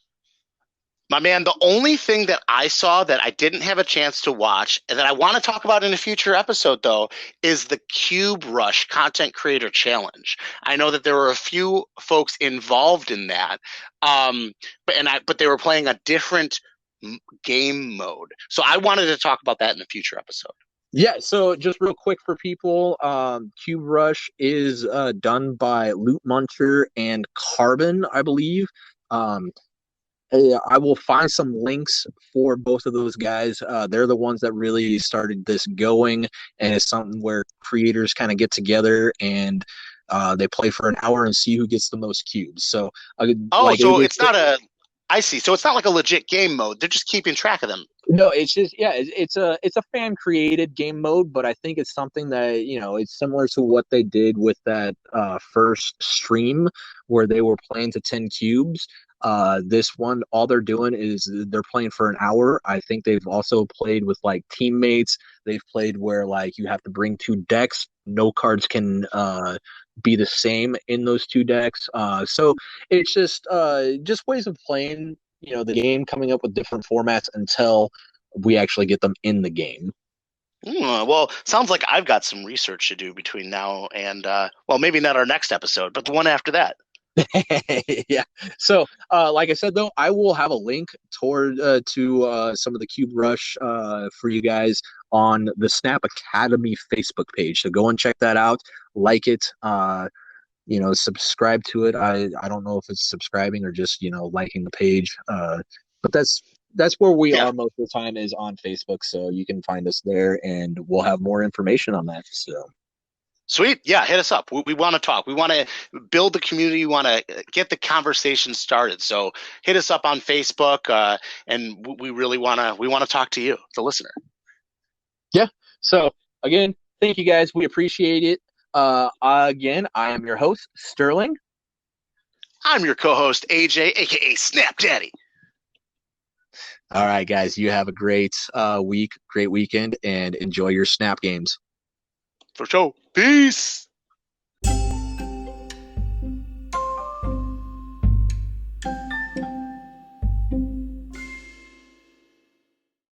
[SPEAKER 2] My man, the only thing that I saw that I didn't have a chance to watch and that I want to talk about in a future episode, though, is the Cube Rush Content Creator Challenge. I know that there were a few folks involved in that, but they were playing a different game mode. So I wanted to talk about that in a future episode.
[SPEAKER 1] Yeah, so just real quick for people, Cube Rush is done by Loot Muncher and Carbon, I believe. Um, I will find some links for both of those guys. They're the ones that really started this going, and it's something where creators kind of get together and they play for an hour and see who gets the most cubes. So,
[SPEAKER 2] Oh,
[SPEAKER 1] like
[SPEAKER 2] so
[SPEAKER 1] AJ
[SPEAKER 2] it's not a. I see. So it's not like a legit game mode. They're just keeping track of them.
[SPEAKER 1] No, it's just yeah, it's a fan created game mode, but I think it's something that it's similar to what they did with that first stream where they were playing to 10 cubes. This one, all they're doing is they're playing for an hour. I think they've also played with like teammates. They've played where like you have to bring 2 decks. No cards can be the same in those 2 decks. So it's just ways of playing the game, coming up with different formats until we actually get them in the game.
[SPEAKER 2] Well, sounds like I've got some research to do between now and well, maybe not our next episode, but the one after that.
[SPEAKER 1] Yeah. So, like I said, though, I will have a link toward to some of the Cube Rush for you guys on the Snap Academy Facebook page. So go and check that out. Like it. Subscribe to it. I don't know if it's subscribing or just liking the page. But that's where we
[SPEAKER 2] Yeah.
[SPEAKER 1] are most of the time is on Facebook. So you can find us there, and we'll have more information on that. So.
[SPEAKER 2] Sweet. Yeah, hit us up. We want to talk. We want to build the community. We want to get the conversation started. So hit us up on Facebook, and we really want to talk to you, the listener.
[SPEAKER 1] Yeah. So again, thank you guys. We appreciate it. Again, I am your host, Sterling.
[SPEAKER 2] I'm your co-host, AJ, aka Snap Daddy.
[SPEAKER 1] All right, guys. You have a great week, great weekend, and enjoy your Snap games.
[SPEAKER 2] For sure. Peace.